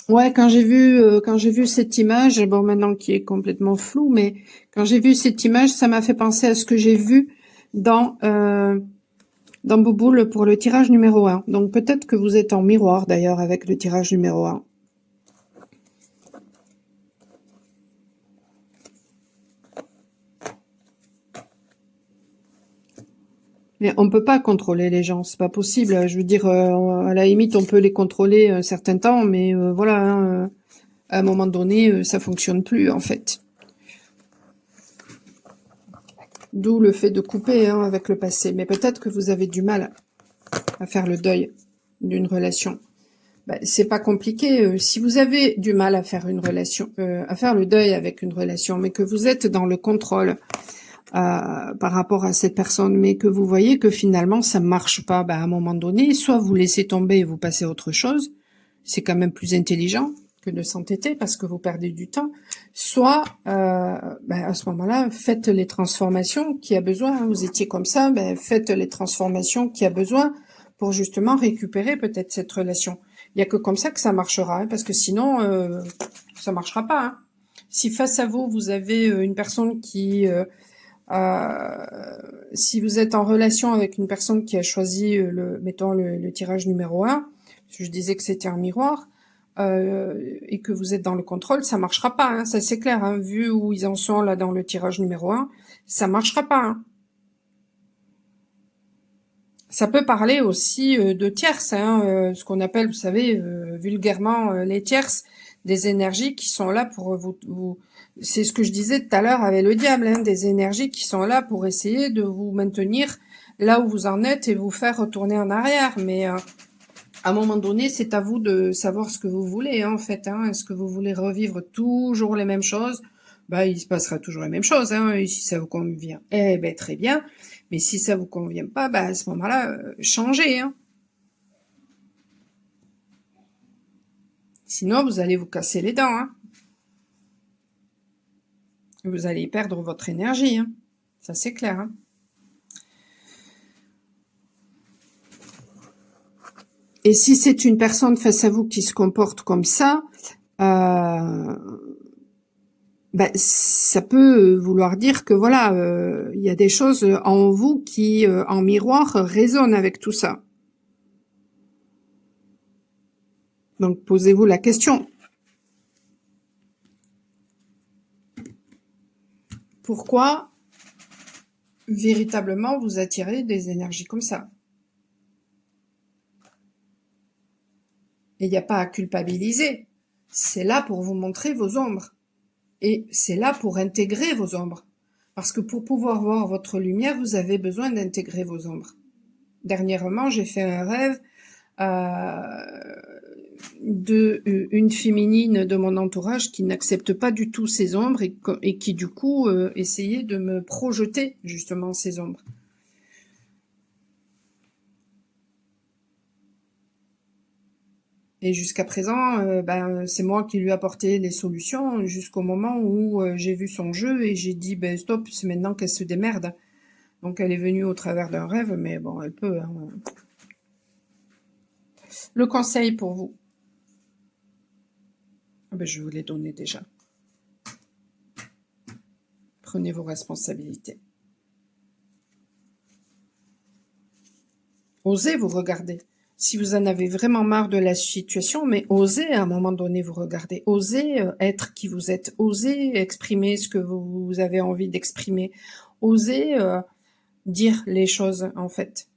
Ouais, quand j'ai vu cette image, bon maintenant qui est complètement floue, mais quand j'ai vu cette image, ça m'a fait penser à ce que j'ai vu dans Bouboule pour le tirage numéro 1. Donc peut-être que vous êtes en miroir d'ailleurs avec le tirage numéro 1. Mais on peut pas contrôler les gens, c'est pas possible. Je veux dire, à la limite, on peut les contrôler un certain temps, mais voilà, hein, à un moment donné, ça fonctionne plus en fait. D'où le fait de couper hein, avec le passé. Mais peut-être que vous avez du mal à faire le deuil d'une relation. Ben, c'est pas compliqué. Si vous avez du mal à faire une relation, à faire le deuil avec une relation, mais que vous êtes dans le contrôle par rapport à cette personne, mais que vous voyez que finalement ça marche pas, ben, à un moment donné, soit vous laissez tomber et vous passez à autre chose, c'est quand même plus intelligent que de s'entêter parce que vous perdez du temps, soit ben, à ce moment-là, faites les transformations qu'il y a besoin, hein. Vous étiez comme ça, ben, faites les transformations qu'il y a besoin pour justement récupérer peut-être cette relation. Il y a que comme ça que ça marchera, hein, parce que sinon, ça marchera pas. Hein. Si face à vous, vous avez une personne qui... si vous êtes en relation avec une personne qui a choisi, mettons, le tirage numéro 1, je disais que c'était un miroir, et que vous êtes dans le contrôle, ça marchera pas, hein, ça c'est clair, hein, vu où ils en sont là dans le tirage numéro 1, ça marchera pas. Hein. Ça peut parler aussi de tierces, hein, ce qu'on appelle, vous savez, vulgairement les tierces, des énergies qui sont là pour vous c'est ce que je disais tout à l'heure avec le diable, hein, des énergies qui sont là pour essayer de vous maintenir là où vous en êtes et vous faire retourner en arrière. Mais à un moment donné, c'est à vous de savoir ce que vous voulez, hein, en fait. Hein. Est-ce que vous voulez revivre toujours les mêmes choses, bah, il se passera toujours la même chose, hein. Et si ça vous convient, eh ben, très bien. Mais si ça vous convient pas, bah, à ce moment-là, changez, hein. Sinon, vous allez vous casser les dents, hein. Vous allez perdre votre énergie, hein. Ça, c'est clair, hein. Et si c'est une personne face à vous qui se comporte comme ça, ben, ça peut vouloir dire que voilà, il y a des choses en vous qui, en miroir, résonnent avec tout ça. Donc, posez-vous la question. Pourquoi véritablement vous attirez des énergies comme ça? Et il n'y a pas à culpabiliser. C'est là pour vous montrer vos ombres. Et c'est là pour intégrer vos ombres. Parce que pour pouvoir voir votre lumière, vous avez besoin d'intégrer vos ombres. Dernièrement, j'ai fait un rêve une féminine de mon entourage qui n'accepte pas du tout ces ombres et qui du coup essayait de me projeter justement ces ombres. Et jusqu'à présent, c'est moi qui lui apportais les solutions jusqu'au moment où j'ai vu son jeu et j'ai dit stop, c'est maintenant qu'elle se démerde. Donc elle est venue au travers d'un rêve, mais bon, elle peut, hein. Le conseil pour vous, je vous l'ai donné déjà. Prenez vos responsabilités. Osez vous regarder. Si vous en avez vraiment marre de la situation, mais osez à un moment donné vous regarder. Osez être qui vous êtes. Osez exprimer ce que vous avez envie d'exprimer. Osez dire les choses, en fait.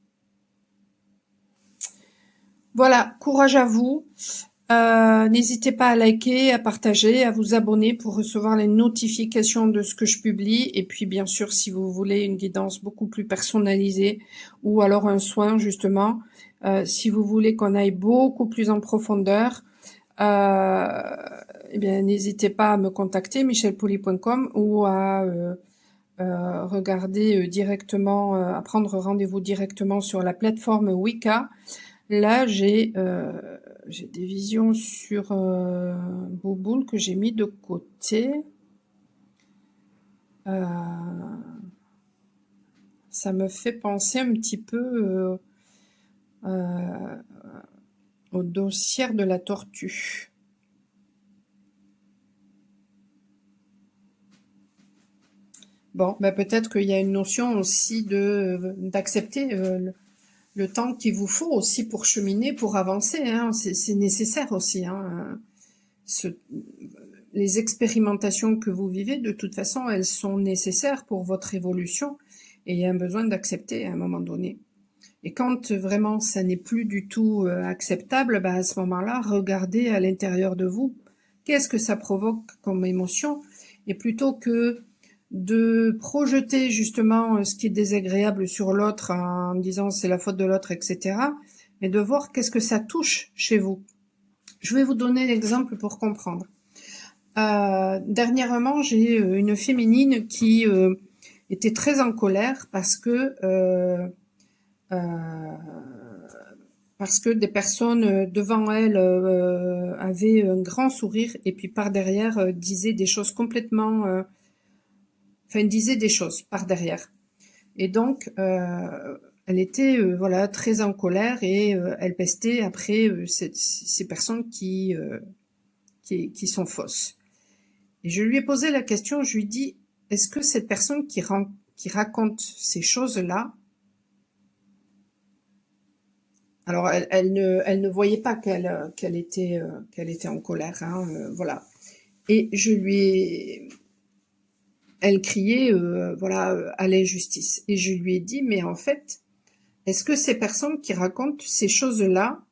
Voilà, courage à vous. N'hésitez pas à liker, à partager, à vous abonner pour recevoir les notifications de ce que je publie. Et puis, bien sûr, si vous voulez une guidance beaucoup plus personnalisée ou alors un soin, justement, si vous voulez qu'on aille beaucoup plus en profondeur, eh bien, n'hésitez pas à me contacter, michelpoli.com, ou à regarder directement, à prendre rendez-vous directement sur la plateforme Wicca. Là, j'ai des visions sur Bouboule que j'ai mis de côté. Ça me fait penser un petit peu au dossier de la tortue. Bon, peut-être qu'il y a une notion aussi d'accepter le temps qu'il vous faut aussi pour cheminer, pour avancer, hein. C'est nécessaire aussi, hein. Les expérimentations que vous vivez, de toute façon, elles sont nécessaires pour votre évolution et il y a un besoin d'accepter à un moment donné. Et quand vraiment ça n'est plus du tout acceptable, à ce moment-là, regardez à l'intérieur de vous, qu'est-ce que ça provoque comme émotion, et plutôt que de projeter justement ce qui est désagréable sur l'autre en disant c'est la faute de l'autre, etc., mais de voir qu'est-ce que ça touche chez vous. Je vais vous donner l'exemple pour comprendre. Dernièrement, j'ai une féminine qui était très en colère parce que des personnes devant elle avaient un grand sourire et puis par derrière disaient des choses complètement... disaient des choses par derrière. Et donc, elle était voilà, très en colère et elle pestait après ces personnes qui sont fausses. Et je lui ai posé la question, je lui ai dit, est-ce que cette personne qui raconte ces choses-là, alors elle ne voyait pas qu'elle était en colère, hein, voilà. Et elle criait voilà à l'injustice. Et je lui ai dit, mais en fait, est-ce que ces personnes qui racontent ces choses-là,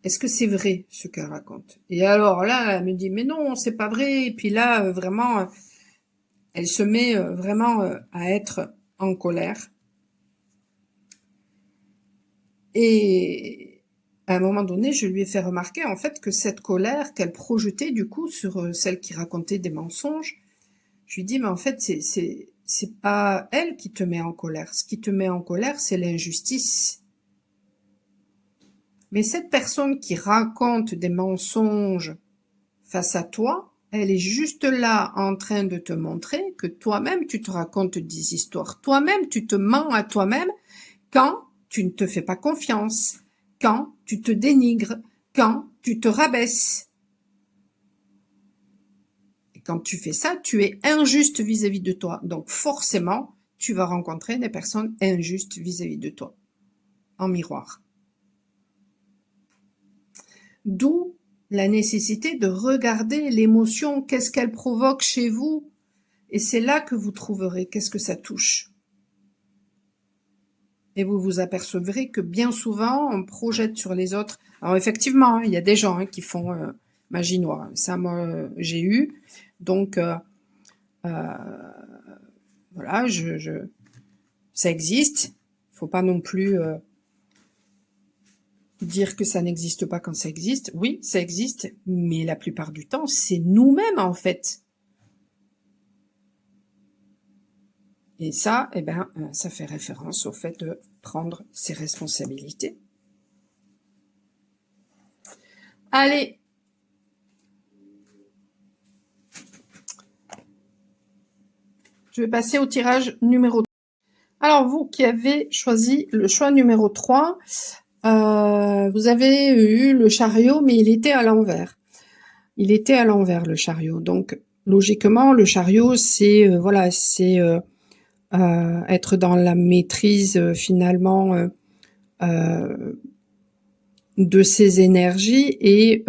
est-ce que c'est vrai ce qu'elles racontent? Et alors là, elle me dit, mais non, c'est pas vrai. Et puis là, vraiment, elle se met vraiment à être en colère. Et à un moment donné, je lui ai fait remarquer en fait que cette colère qu'elle projetait du coup sur celle qui racontait des mensonges, je lui dis mais en fait c'est pas elle qui te met en colère. Ce qui te met en colère, c'est l'injustice. Mais cette personne qui raconte des mensonges face à toi, elle est juste là en train de te montrer que toi-même tu te racontes des histoires. Toi-même tu te mens à toi-même quand tu ne te fais pas confiance, quand tu te dénigres, quand tu te rabaisses. Et quand tu fais ça, tu es injuste vis-à-vis de toi. Donc forcément, tu vas rencontrer des personnes injustes vis-à-vis de toi, en miroir. D'où la nécessité de regarder l'émotion, qu'est-ce qu'elle provoque chez vous, et c'est là que vous trouverez qu'est-ce que ça touche. Et vous vous apercevrez que bien souvent, on projette sur les autres. Alors effectivement, il y a des gens qui font magie noire. Ça, moi, j'ai eu. Donc, voilà, ça existe. Il faut pas non plus dire que ça n'existe pas quand ça existe. Oui, ça existe, mais la plupart du temps, c'est nous-mêmes, en fait. Et ça, eh ben, ça fait référence au fait de prendre ses responsabilités. Allez, je vais passer au tirage numéro 3. Alors, vous qui avez choisi le choix numéro 3, vous avez eu le chariot, mais il était à l'envers. Il était à l'envers, le chariot. Donc, logiquement, le chariot, c'est voilà, c'est être dans la maîtrise finalement de ses énergies et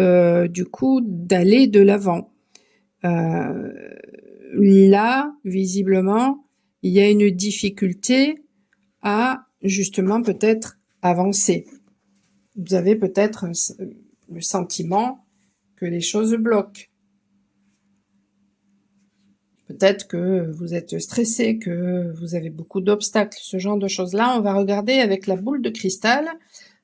du coup d'aller de l'avant. Là, visiblement, il y a une difficulté à justement peut-être avancer. Vous avez peut-être le sentiment que les choses bloquent. Peut-être que vous êtes stressé, que vous avez beaucoup d'obstacles, ce genre de choses-là. On va regarder avec la boule de cristal.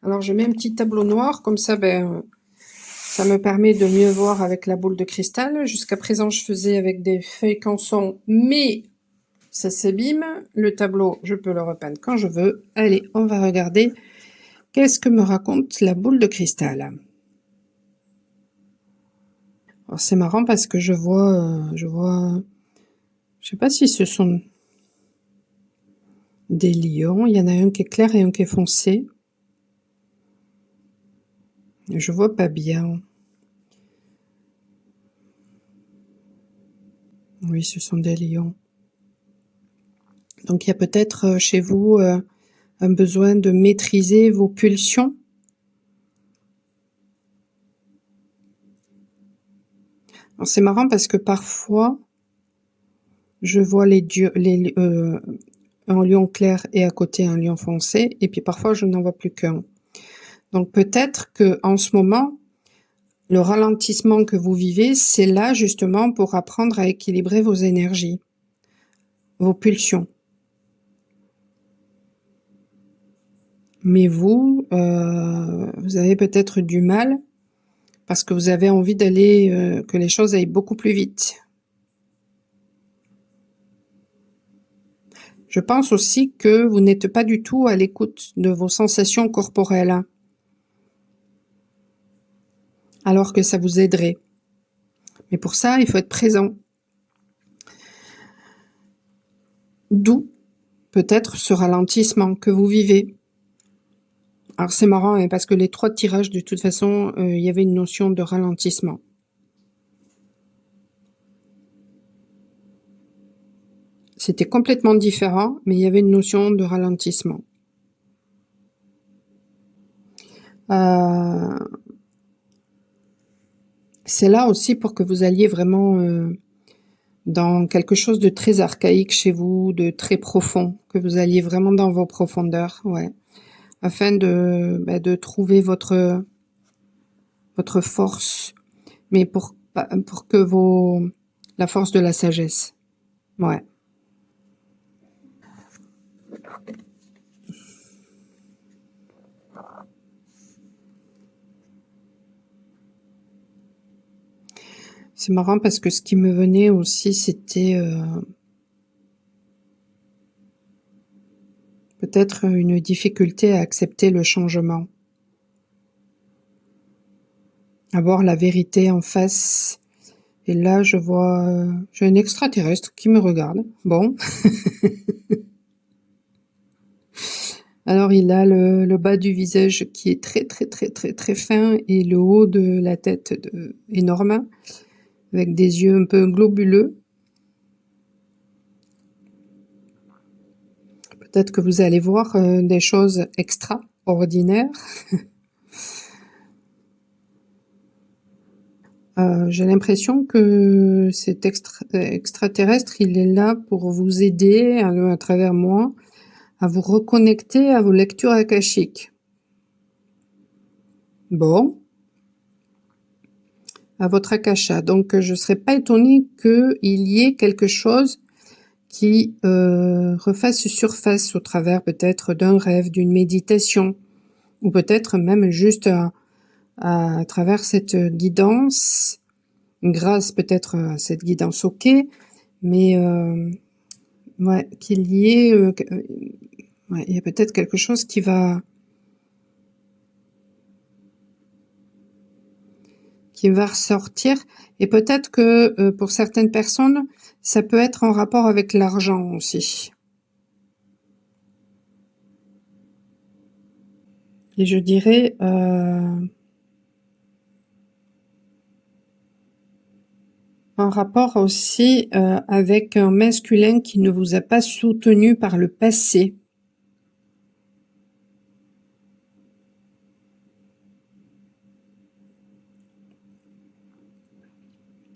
Alors, je mets un petit tableau noir, comme ça, ça me permet de mieux voir avec la boule de cristal. Jusqu'à présent, je faisais avec des feuilles canson, mais ça s'abîme. Le tableau, je peux le repeindre quand je veux. Allez, on va regarder qu'est-ce que me raconte la boule de cristal. Alors, c'est marrant parce que je vois, je sais pas si ce sont des lions. Il y en a un qui est clair et un qui est foncé. Je vois pas bien. Oui, ce sont des lions. Donc il y a peut-être chez vous un besoin de maîtriser vos pulsions. Alors c'est marrant parce que parfois je vois un lion clair et à côté un lion foncé, et puis parfois je n'en vois plus qu'un. Donc peut-être que en ce moment, le ralentissement que vous vivez, c'est là justement pour apprendre à équilibrer vos énergies, vos pulsions. Mais vous avez peut-être du mal parce que vous avez envie d'aller, que les choses aillent beaucoup plus vite. Je pense aussi que vous n'êtes pas du tout à l'écoute de vos sensations corporelles, alors que ça vous aiderait. Mais pour ça, il faut être présent. D'où peut-être ce ralentissement que vous vivez. Alors c'est marrant hein, parce que les 3 tirages, de toute façon, il y avait une notion de ralentissement. C'était complètement différent, mais il y avait une notion de ralentissement. C'est là aussi pour que vous alliez vraiment dans quelque chose de très archaïque chez vous, de très profond, que vous alliez vraiment dans vos profondeurs, ouais, afin de trouver votre force, mais pour que la force de la sagesse, ouais. C'est marrant parce que ce qui me venait aussi, c'était peut-être une difficulté à accepter le changement. Avoir la vérité en face. Et là, je vois, j'ai un extraterrestre qui me regarde. Bon. Alors, il a le bas du visage qui est très, très, très, très, très fin et le haut de la tête énorme, avec des yeux un peu globuleux. Peut-être que vous allez voir des choses extraordinaires. J'ai l'impression que cet extraterrestre, il est là pour vous aider, à travers moi, à vous reconnecter à vos lectures akashiques. Bon. À votre akasha. Donc, je ne serais pas étonnée qu'il y ait quelque chose qui refasse surface au travers peut-être d'un rêve, d'une méditation, ou peut-être même juste à travers cette guidance, grâce peut-être à cette guidance, ok, mais ouais, qu'il y ait, ouais, il y a peut-être quelque chose qui va ressortir, et peut-être que pour certaines personnes, ça peut être en rapport avec l'argent aussi. Et je dirais en rapport aussi avec un masculin qui ne vous a pas soutenu par le passé.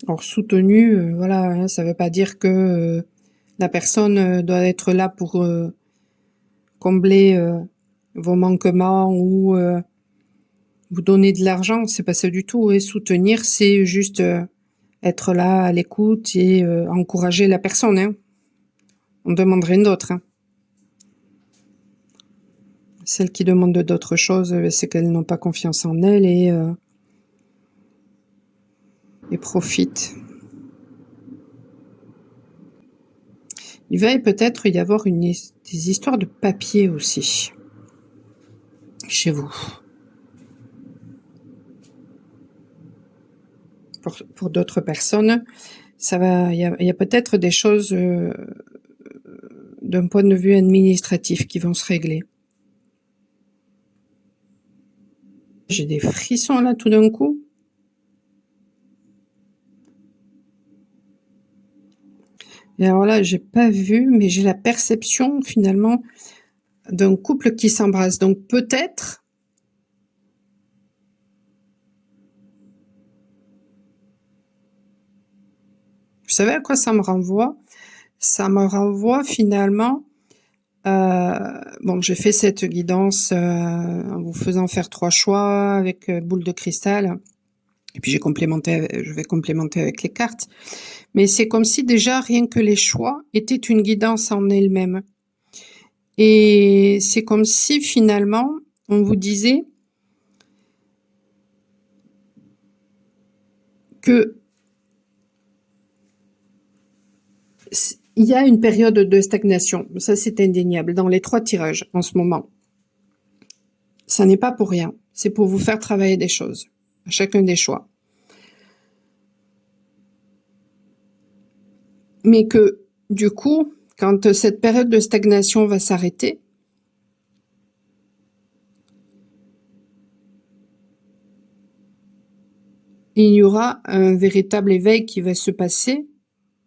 Alors soutenu, voilà, hein, ça ne veut pas dire que la personne doit être là pour combler vos manquements ou vous donner de l'argent, c'est pas ça du tout. Et soutenir, c'est juste être là à l'écoute et encourager la personne. Hein. On demande rien d'autre. Hein. Celles qui demandent d'autres choses, c'est qu'elles n'ont pas confiance en elles et profitent. Il va peut-être y avoir des histoires de papier aussi chez vous. Pour d'autres personnes, ça va. Il y a peut-être des choses d'un point de vue administratif qui vont se régler. J'ai des frissons là tout d'un coup. Et alors là, j'ai pas vu, mais j'ai la perception finalement d'un couple qui s'embrasse. Donc peut-être, vous savez à quoi ça me renvoie? Ça me renvoie finalement, bon, j'ai fait cette guidance en vous faisant faire 3 choix avec boule de cristal. Et puis je vais complémenter avec les cartes. Mais c'est comme si déjà rien que les choix étaient une guidance en elle-même. Et c'est comme si finalement on vous disait que il y a une période de stagnation. Ça, c'est indéniable dans les 3 tirages en ce moment. Ça n'est pas pour rien. C'est pour vous faire travailler des choses, à chacun des choix. Mais que, du coup, quand cette période de stagnation va s'arrêter, il y aura un véritable éveil qui va se passer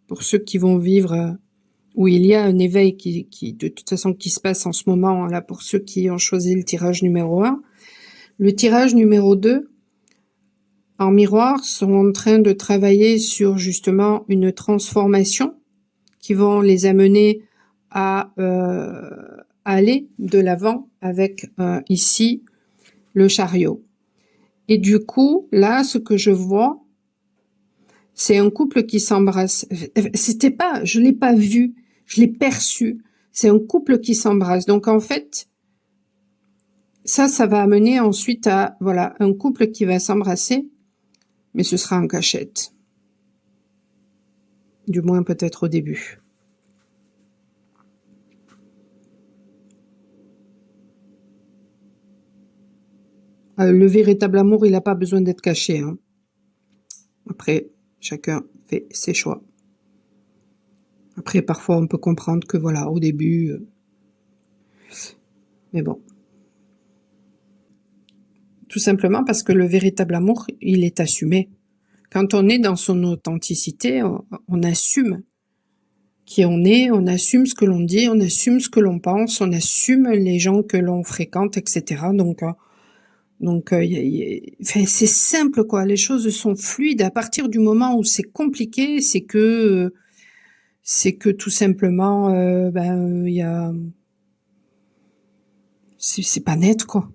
pour ceux qui vont vivre où il y a un éveil qui de toute façon qui se passe en ce moment là pour ceux qui ont choisi le tirage numéro 1. Le tirage numéro 2, en miroir, sont en train de travailler sur justement une transformation qui vont les amener à aller de l'avant avec ici le chariot. Et du coup, là, ce que je vois, c'est un couple qui s'embrasse. Je l'ai pas vu, je l'ai perçu. C'est un couple qui s'embrasse. Donc en fait, ça va amener ensuite à, voilà, un couple qui va s'embrasser, mais ce sera en cachette. Du moins peut-être au début. Le véritable amour, il n'a pas besoin d'être caché, hein. Après, chacun fait ses choix. Après, parfois, on peut comprendre que voilà, au début, mais bon. Tout simplement parce que le véritable amour, il est assumé. Quand on est dans son authenticité, on assume qui on est, on assume ce que l'on dit, on assume ce que l'on pense, on assume les gens que l'on fréquente, etc. Enfin, c'est simple, quoi. Les choses sont fluides. À partir du moment où c'est compliqué, c'est que tout simplement, il y a, c'est pas net, quoi.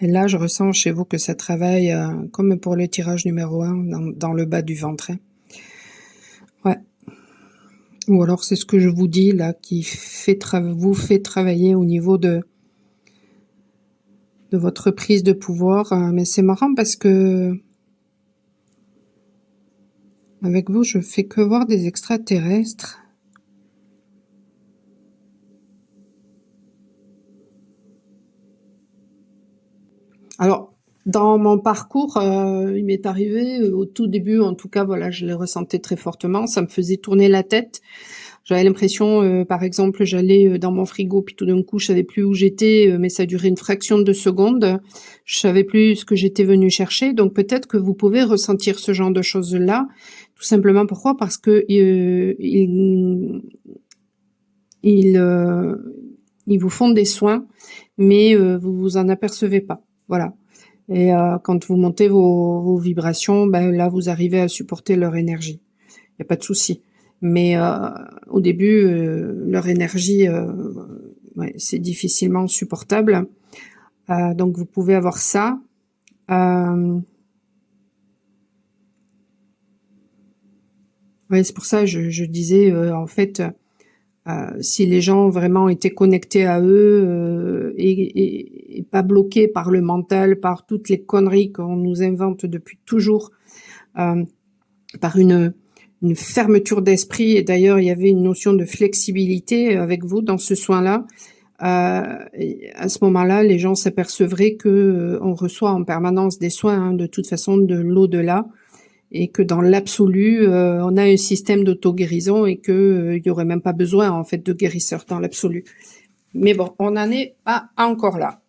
Et là, je ressens chez vous que ça travaille, comme pour le tirage numéro 1, dans le bas du ventre, hein. Ouais. Ou alors c'est ce que je vous dis là, qui vous fait travailler au niveau de votre prise de pouvoir. Mais c'est marrant parce que avec vous, je fais que voir des extraterrestres. Alors, dans mon parcours, il m'est arrivé au tout début, en tout cas, voilà, je les ressentais très fortement. Ça me faisait tourner la tête. J'avais l'impression, par exemple, j'allais dans mon frigo, puis tout d'un coup, je savais plus où j'étais, mais ça durait une fraction de seconde. Je savais plus ce que j'étais venue chercher. Donc peut-être que vous pouvez ressentir ce genre de choses-là. Tout simplement pourquoi? Parce que ils vous font des soins, mais vous vous en apercevez pas. Voilà. Et quand vous montez vos vibrations, ben là, vous arrivez à supporter leur énergie. Il n'y a pas de souci. Mais au début, leur énergie, ouais, c'est difficilement supportable. Donc vous pouvez avoir ça. Ouais, c'est pour ça que je disais, en fait, si les gens vraiment étaient connectés à eux et pas bloqués par le mental, par toutes les conneries qu'on nous invente depuis toujours, par une fermeture d'esprit. Et d'ailleurs, il y avait une notion de flexibilité avec vous dans ce soin-là. À ce moment-là, les gens s'apercevraient que on reçoit en permanence des soins, hein, de toute façon, de l'au-delà, et que dans l'absolu, on a un système d'auto-guérison et que il y aurait même pas besoin en fait de guérisseur dans l'absolu. Mais bon, on n'en est pas encore là.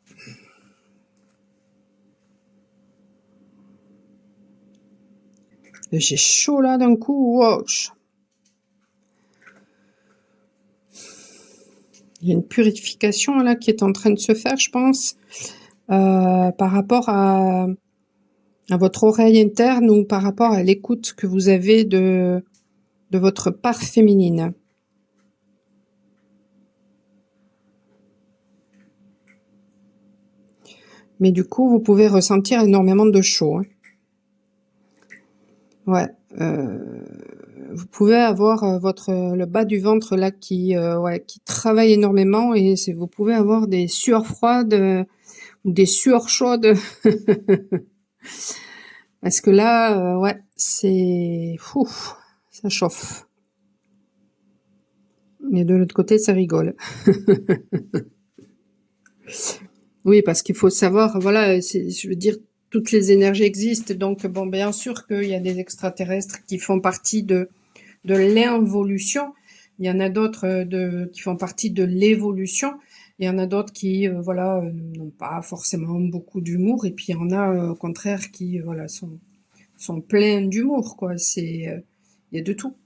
J'ai chaud là d'un coup. Wow. Il y a une purification là qui est en train de se faire, je pense, par rapport à votre oreille interne ou par rapport à l'écoute que vous avez de votre part féminine. Mais du coup, vous pouvez ressentir énormément de chaud, hein. Ouais. Vous pouvez avoir le bas du ventre là qui travaille énormément et vous pouvez avoir des sueurs froides ou des sueurs chaudes. Parce que là, ouais, c'est ouf, ça chauffe. Mais de l'autre côté, ça rigole. Oui, parce qu'il faut savoir, voilà, je veux dire, toutes les énergies existent. Donc, bon, bien sûr qu'il y a des extraterrestres qui font partie de l'involution. Il y en a d'autres qui font partie de l'évolution. Il y en a d'autres qui, voilà, n'ont pas forcément beaucoup d'humour. Et puis, il y en a, au contraire, qui, voilà, sont pleins d'humour, quoi. Il y a de tout.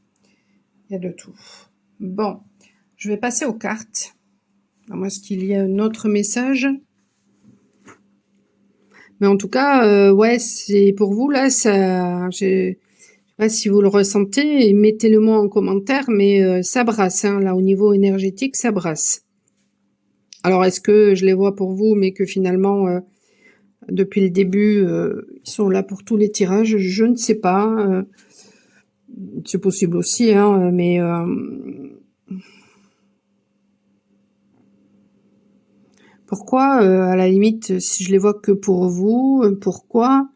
Il y a de tout. Bon, je vais passer aux cartes. À moins qu'il y ait un autre message. Mais en tout cas, ouais, c'est pour vous, là, ça, je sais pas si vous le ressentez, mettez-le moi en commentaire, mais ça brasse, hein, là, au niveau énergétique, ça brasse. Alors, est-ce que je les vois pour vous, mais que finalement, depuis le début, ils sont là pour tous les tirages? Je ne sais pas. C'est possible aussi, hein, mais Pourquoi, à la limite, si je les vois que pour vous, pourquoi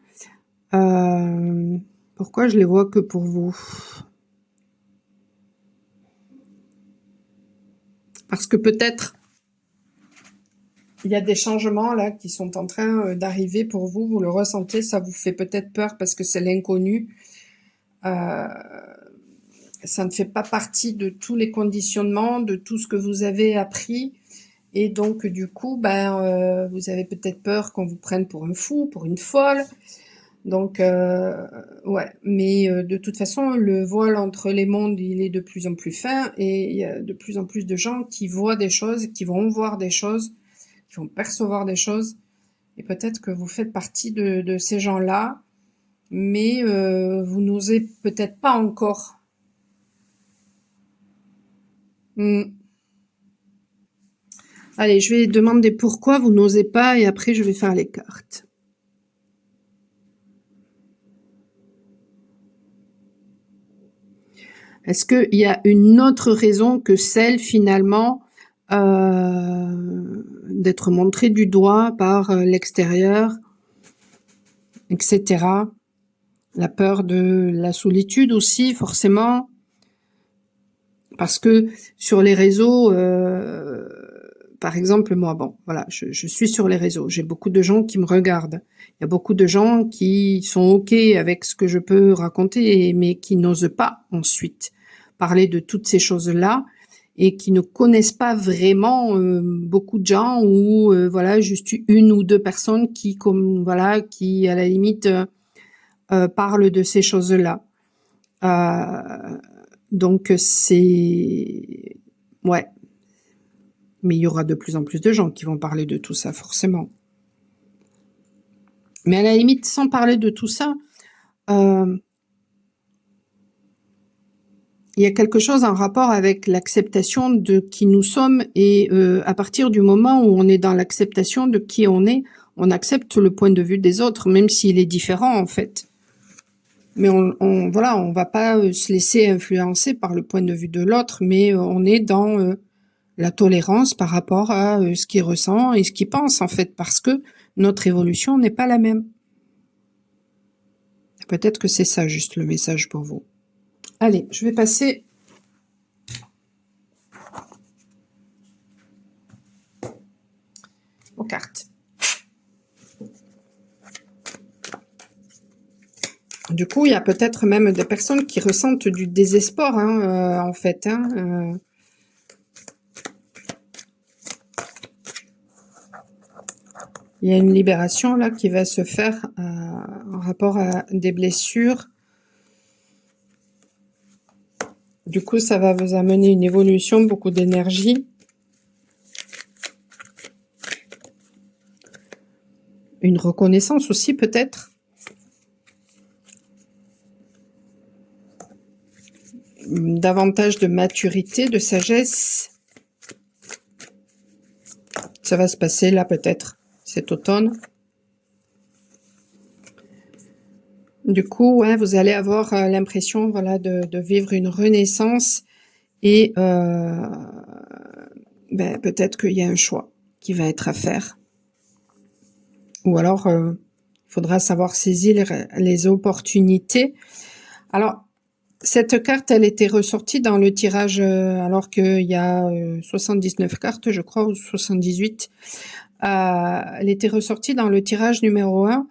je les vois que pour vous? Parce que peut-être il y a des changements là qui sont en train d'arriver pour vous, vous le ressentez, ça vous fait peut-être peur parce que c'est l'inconnu. Euh, ça ne fait pas partie de tous les conditionnements, de tout ce que vous avez appris. Et donc, du coup, vous avez peut-être peur qu'on vous prenne pour un fou, pour une folle. Donc, ouais. Mais de toute façon, le voile entre les mondes, il est de plus en plus fin et il y a de plus en plus de gens qui voient des choses, qui vont voir des choses, qui vont percevoir des choses. Et peut-être que vous faites partie de ces gens-là, mais vous n'osez peut-être pas encore. Hmm. Allez, je vais demander pourquoi vous n'osez pas et après je vais faire les cartes. Est-ce qu'il y a une autre raison que celle finalement d'être montré du doigt par l'extérieur, etc. La peur de la solitude aussi, forcément, parce que sur les réseaux, par exemple, moi, bon, voilà, je suis sur les réseaux, j'ai beaucoup de gens qui me regardent. Il y a beaucoup de gens qui sont OK avec ce que je peux raconter, mais qui n'osent pas ensuite parler de toutes ces choses-là et qui ne connaissent pas vraiment beaucoup de gens ou voilà, juste une ou deux personnes qui, comme voilà, qui à la limite parlent de ces choses-là. Donc c'est ouais, mais il y aura de plus en plus de gens qui vont parler de tout ça, forcément. Mais à la limite, sans parler de tout ça, il y a quelque chose en rapport avec l'acceptation de qui nous sommes et à partir du moment où on est dans l'acceptation de qui on accepte le point de vue des autres, même s'il est différent en fait. Mais voilà, on va pas se laisser influencer par le point de vue de l'autre, mais on est dans la tolérance par rapport à ce qu'il ressent et ce qu'il pense en fait, parce que notre évolution n'est pas la même. Peut-être que c'est ça juste le message pour vous. Allez, je vais passer aux cartes. Du coup, il y a peut-être même des personnes qui ressentent du désespoir, en fait. Il y a une libération là qui va se faire en rapport à des blessures. Du coup, ça va vous amener une évolution, beaucoup d'énergie. Une reconnaissance aussi, peut-être. Davantage de maturité, de sagesse. Ça va se passer là, peut-être, cet automne. Du coup, ouais, vous allez avoir l'impression, voilà, de vivre une renaissance et peut-être qu'il y a un choix qui va être à faire. Ou alors, il faudra savoir saisir les opportunités. Alors, cette carte, elle était ressortie dans le tirage, alors qu'il y a 79 cartes, je crois, ou 78. Elle était ressortie dans le tirage numéro 1.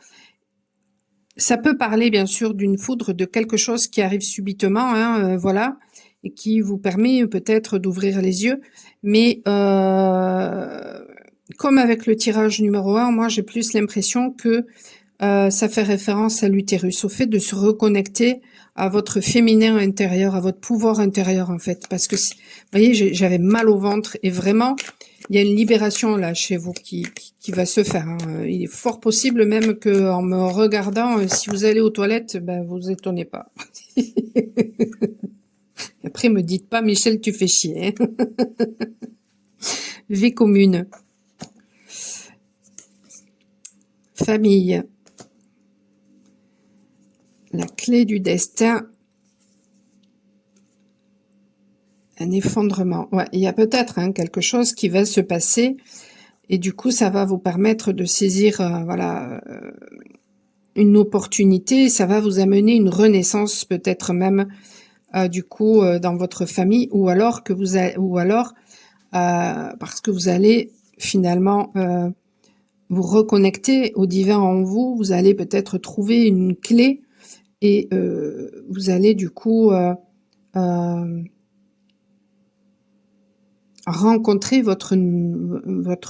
Ça peut parler, bien sûr, d'une foudre, de quelque chose qui arrive subitement, voilà, et qui vous permet peut-être d'ouvrir les yeux. Mais comme avec le tirage numéro 1, moi, j'ai plus l'impression que ça fait référence à l'utérus, au fait de se reconnecter à votre féminin intérieur, à votre pouvoir intérieur, en fait. Parce que, vous voyez, j'avais mal au ventre et vraiment, il y a une libération là chez vous qui va se faire. Il est fort possible même que en me regardant, si vous allez aux toilettes, vous étonnez pas. Après, me dites pas, Michel, tu fais chier. Vie commune. Famille. La clé du destin. Un effondrement. Ouais, il y a peut-être quelque chose qui va se passer Et du coup, ça va vous permettre de saisir, voilà, une opportunité. Ça va vous amener une renaissance, peut-être même, du coup, dans votre famille, ou alors que vous, ou alors parce que vous allez finalement vous reconnecter au divin en vous. Vous allez peut-être trouver une clé et vous allez du coup rencontrer votre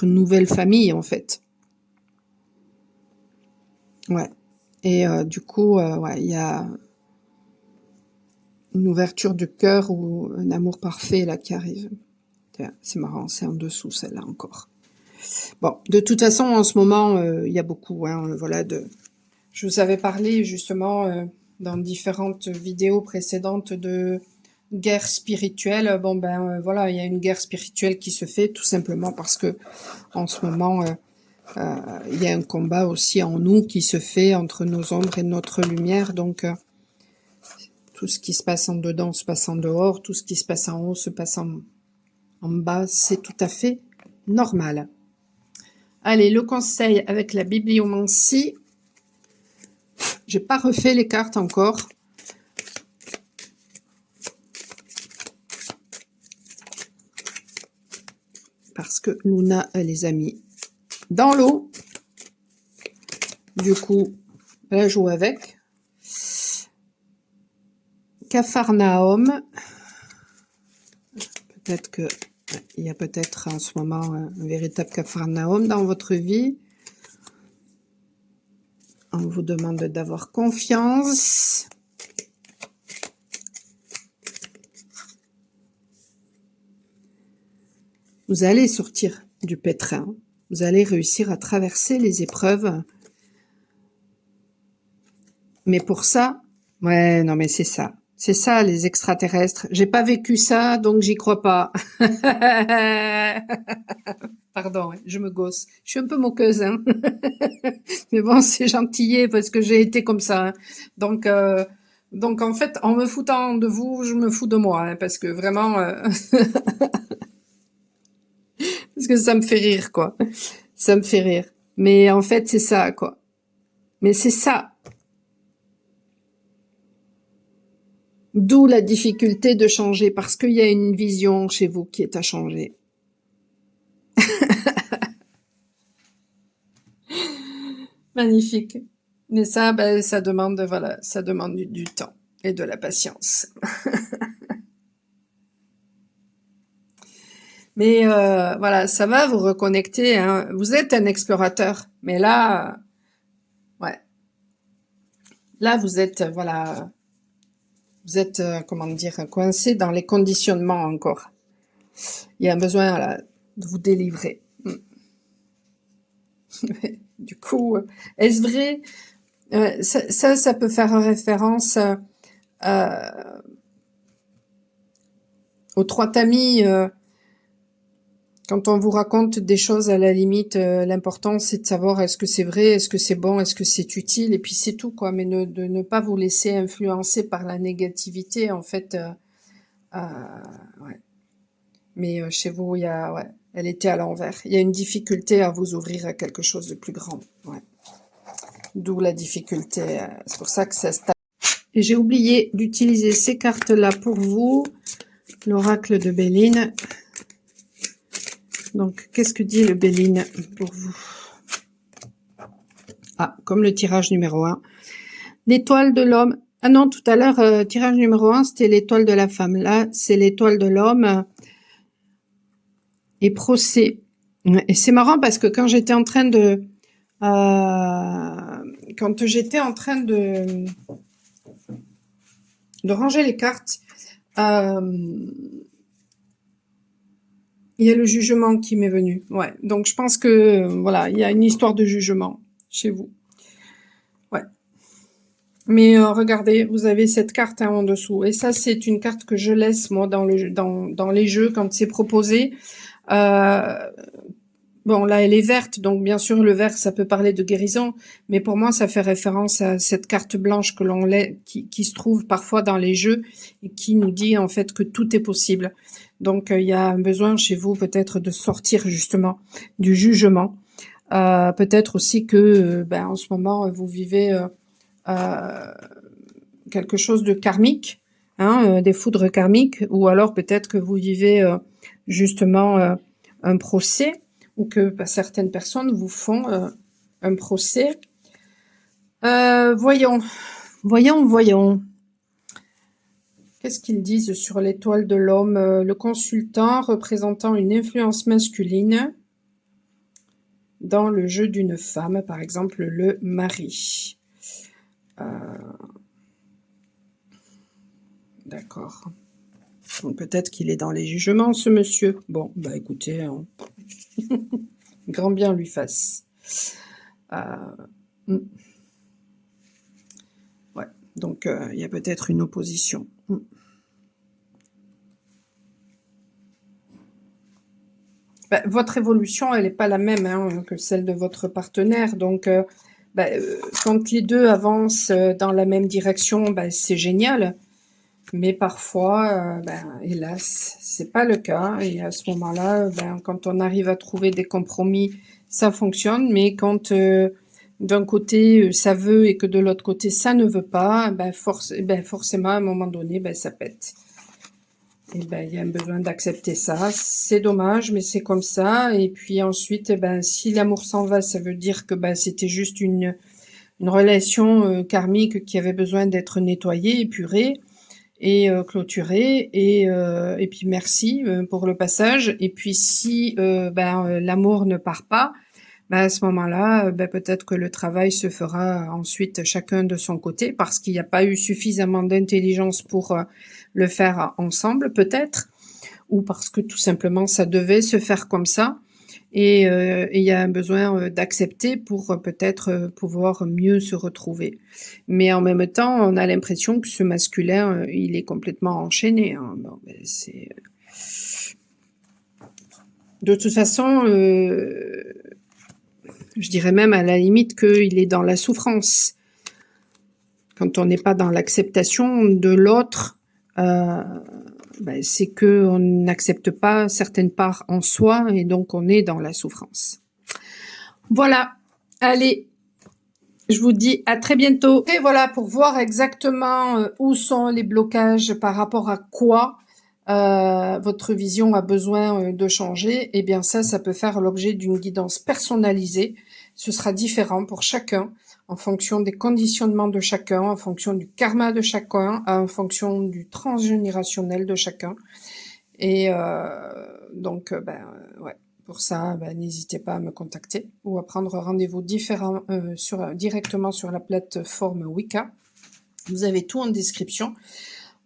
nouvelle famille en fait. Ouais. Et du coup, ouais, il y a une ouverture du cœur ou un amour parfait là qui arrive. C'est marrant, c'est en dessous celle-là encore. Bon, de toute façon, en ce moment, il y a beaucoup, hein, voilà, je vous avais parlé justement dans différentes vidéos précédentes de guerre spirituelle. Bon ben voilà, il y a une guerre spirituelle qui se fait tout simplement parce que en ce moment il y a un combat aussi en nous qui se fait entre nos ombres et notre lumière. Donc tout ce qui se passe en dedans se passe en dehors, tout ce qui se passe en haut se passe en bas. C'est tout à fait normal. Allez, le conseil avec la bibliomancie. J'ai pas refait les cartes encore. Parce que Luna, elle les a mis dans l'eau. Du coup, elle joue avec. Capharnaüm. Peut-être que il y a peut-être en ce moment un véritable Capharnaüm dans votre vie. On vous demande d'avoir confiance. Vous allez sortir du pétrin. Vous allez réussir à traverser les épreuves. Mais pour ça, ouais, non mais c'est ça. C'est ça, les extraterrestres. J'ai pas vécu ça, donc j'y crois pas. Pardon, je me gosse. Je suis un peu moqueuse, hein. Mais bon, c'est gentillet parce que j'ai été comme ça, hein. Donc en fait, en me foutant de vous, je me fous de moi, hein, parce que vraiment, parce que ça me fait rire, quoi. Ça me fait rire. Mais en fait, c'est ça, quoi. Mais c'est ça. D'où la difficulté de changer, parce qu'il y a une vision chez vous qui est à changer. Magnifique. Mais ça, ben, ça demande, voilà, ça demande du temps et de la patience. Mais voilà, ça va vous reconnecter, hein. Vous êtes un explorateur, mais là, ouais, là vous êtes, voilà, vous êtes, comment dire, coincé dans les conditionnements encore. Il y a un besoin là, de vous délivrer. Du coup, est-ce vrai? Ça peut faire référence aux trois tamis. Quand on vous raconte des choses, à la limite, l'important c'est de savoir est-ce que c'est vrai, est-ce que c'est bon, est-ce que c'est utile, et puis c'est tout, quoi. Mais de ne pas vous laisser influencer par la négativité, en fait. Ouais. Mais chez vous, il y a, ouais, elle était à l'envers. Il y a une difficulté à vous ouvrir à quelque chose de plus grand. Ouais. D'où la difficulté. C'est pour ça que ça se tape. Et j'ai oublié d'utiliser ces cartes-là pour vous. L'oracle de Béline. Donc, qu'est-ce que dit le Béline pour vous? Ah, comme le tirage numéro 1. L'étoile de l'homme. Ah non, tout à l'heure, tirage numéro 1, c'était l'étoile de la femme. Là, c'est l'étoile de l'homme. Et procès. Et c'est marrant parce que quand j'étais en train de... quand j'étais en train de ranger les cartes, il y a le jugement qui m'est venu. Ouais. Donc, je pense que, voilà, il y a une histoire de jugement chez vous. Ouais. Mais regardez, vous avez cette carte hein, en dessous. Et ça, c'est une carte que je laisse, moi, dans les jeux, quand c'est proposé. Bon, là, elle est verte, donc bien sûr, le vert, ça peut parler de guérison, mais pour moi, ça fait référence à cette carte blanche que l'on qui se trouve parfois dans les jeux et qui nous dit en fait que tout est possible. Donc, il y a un besoin chez vous peut-être de sortir justement du jugement. Peut-être aussi que, en ce moment, vous vivez euh, quelque chose de karmique, hein, des foudres karmiques, ou alors peut-être que vous vivez justement un procès, ou que certaines personnes vous font un procès. Voyons, voyons. Qu'est-ce qu'ils disent sur l'étoile de l'homme? Le consultant représentant une influence masculine dans le jeu d'une femme, par exemple le mari. D'accord. Peut-être qu'il est dans les jugements, ce monsieur. Bon, bah écoutez, hein. Grand bien lui fasse. Mm. Ouais, donc il y a peut-être une opposition. Votre évolution, elle n'est pas la même hein, que celle de votre partenaire. Donc, quand les deux avancent dans la même direction, c'est génial. Mais parfois, hélas, c'est pas le cas. Et à ce moment-là, quand on arrive à trouver des compromis, ça fonctionne. Mais quand d'un côté ça veut et que de l'autre côté ça ne veut pas, forcément à un moment donné, ça pète. Et il y a un besoin d'accepter ça. C'est dommage, mais c'est comme ça. Et puis ensuite, si l'amour s'en va, ça veut dire que c'était juste une relation karmique qui avait besoin d'être nettoyée, épurée et clôturée. Et puis merci pour le passage. Et puis si l'amour ne part pas, à ce moment-là, peut-être que le travail se fera ensuite chacun de son côté parce qu'il n'y a pas eu suffisamment d'intelligence pour le faire ensemble, peut-être, ou parce que tout simplement ça devait se faire comme ça. Et il y a un besoin d'accepter pour peut-être pouvoir mieux se retrouver. Mais en même temps, on a l'impression que ce masculin, il est complètement enchaîné. Hein. Bon, c'est... De toute façon, je dirais même à la limite qu'il est dans la souffrance. Quand on n'est pas dans l'acceptation de l'autre, c'est qu'on n'accepte pas certaines parts en soi et donc on est dans la souffrance. Voilà, allez, je vous dis à très bientôt. Et voilà, pour voir exactement où sont les blocages par rapport à quoi votre vision a besoin de changer, eh bien ça peut faire l'objet d'une guidance personnalisée. Ce sera différent pour chacun, en fonction des conditionnements de chacun, en fonction du karma de chacun, en fonction du transgénérationnel de chacun. Et donc, ouais. Pour ça, n'hésitez pas à me contacter ou à prendre rendez-vous directement sur la plateforme Wicca. Vous avez tout en description.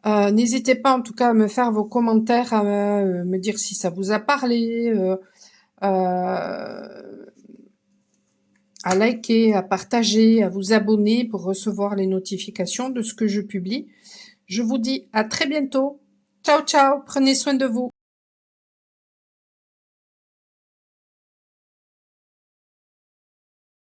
N'hésitez pas en tout cas à me faire vos commentaires, à me dire si ça vous a parlé, à liker, à partager, à vous abonner pour recevoir les notifications de ce que je publie. Je vous dis à très bientôt. Ciao, ciao, prenez soin de vous.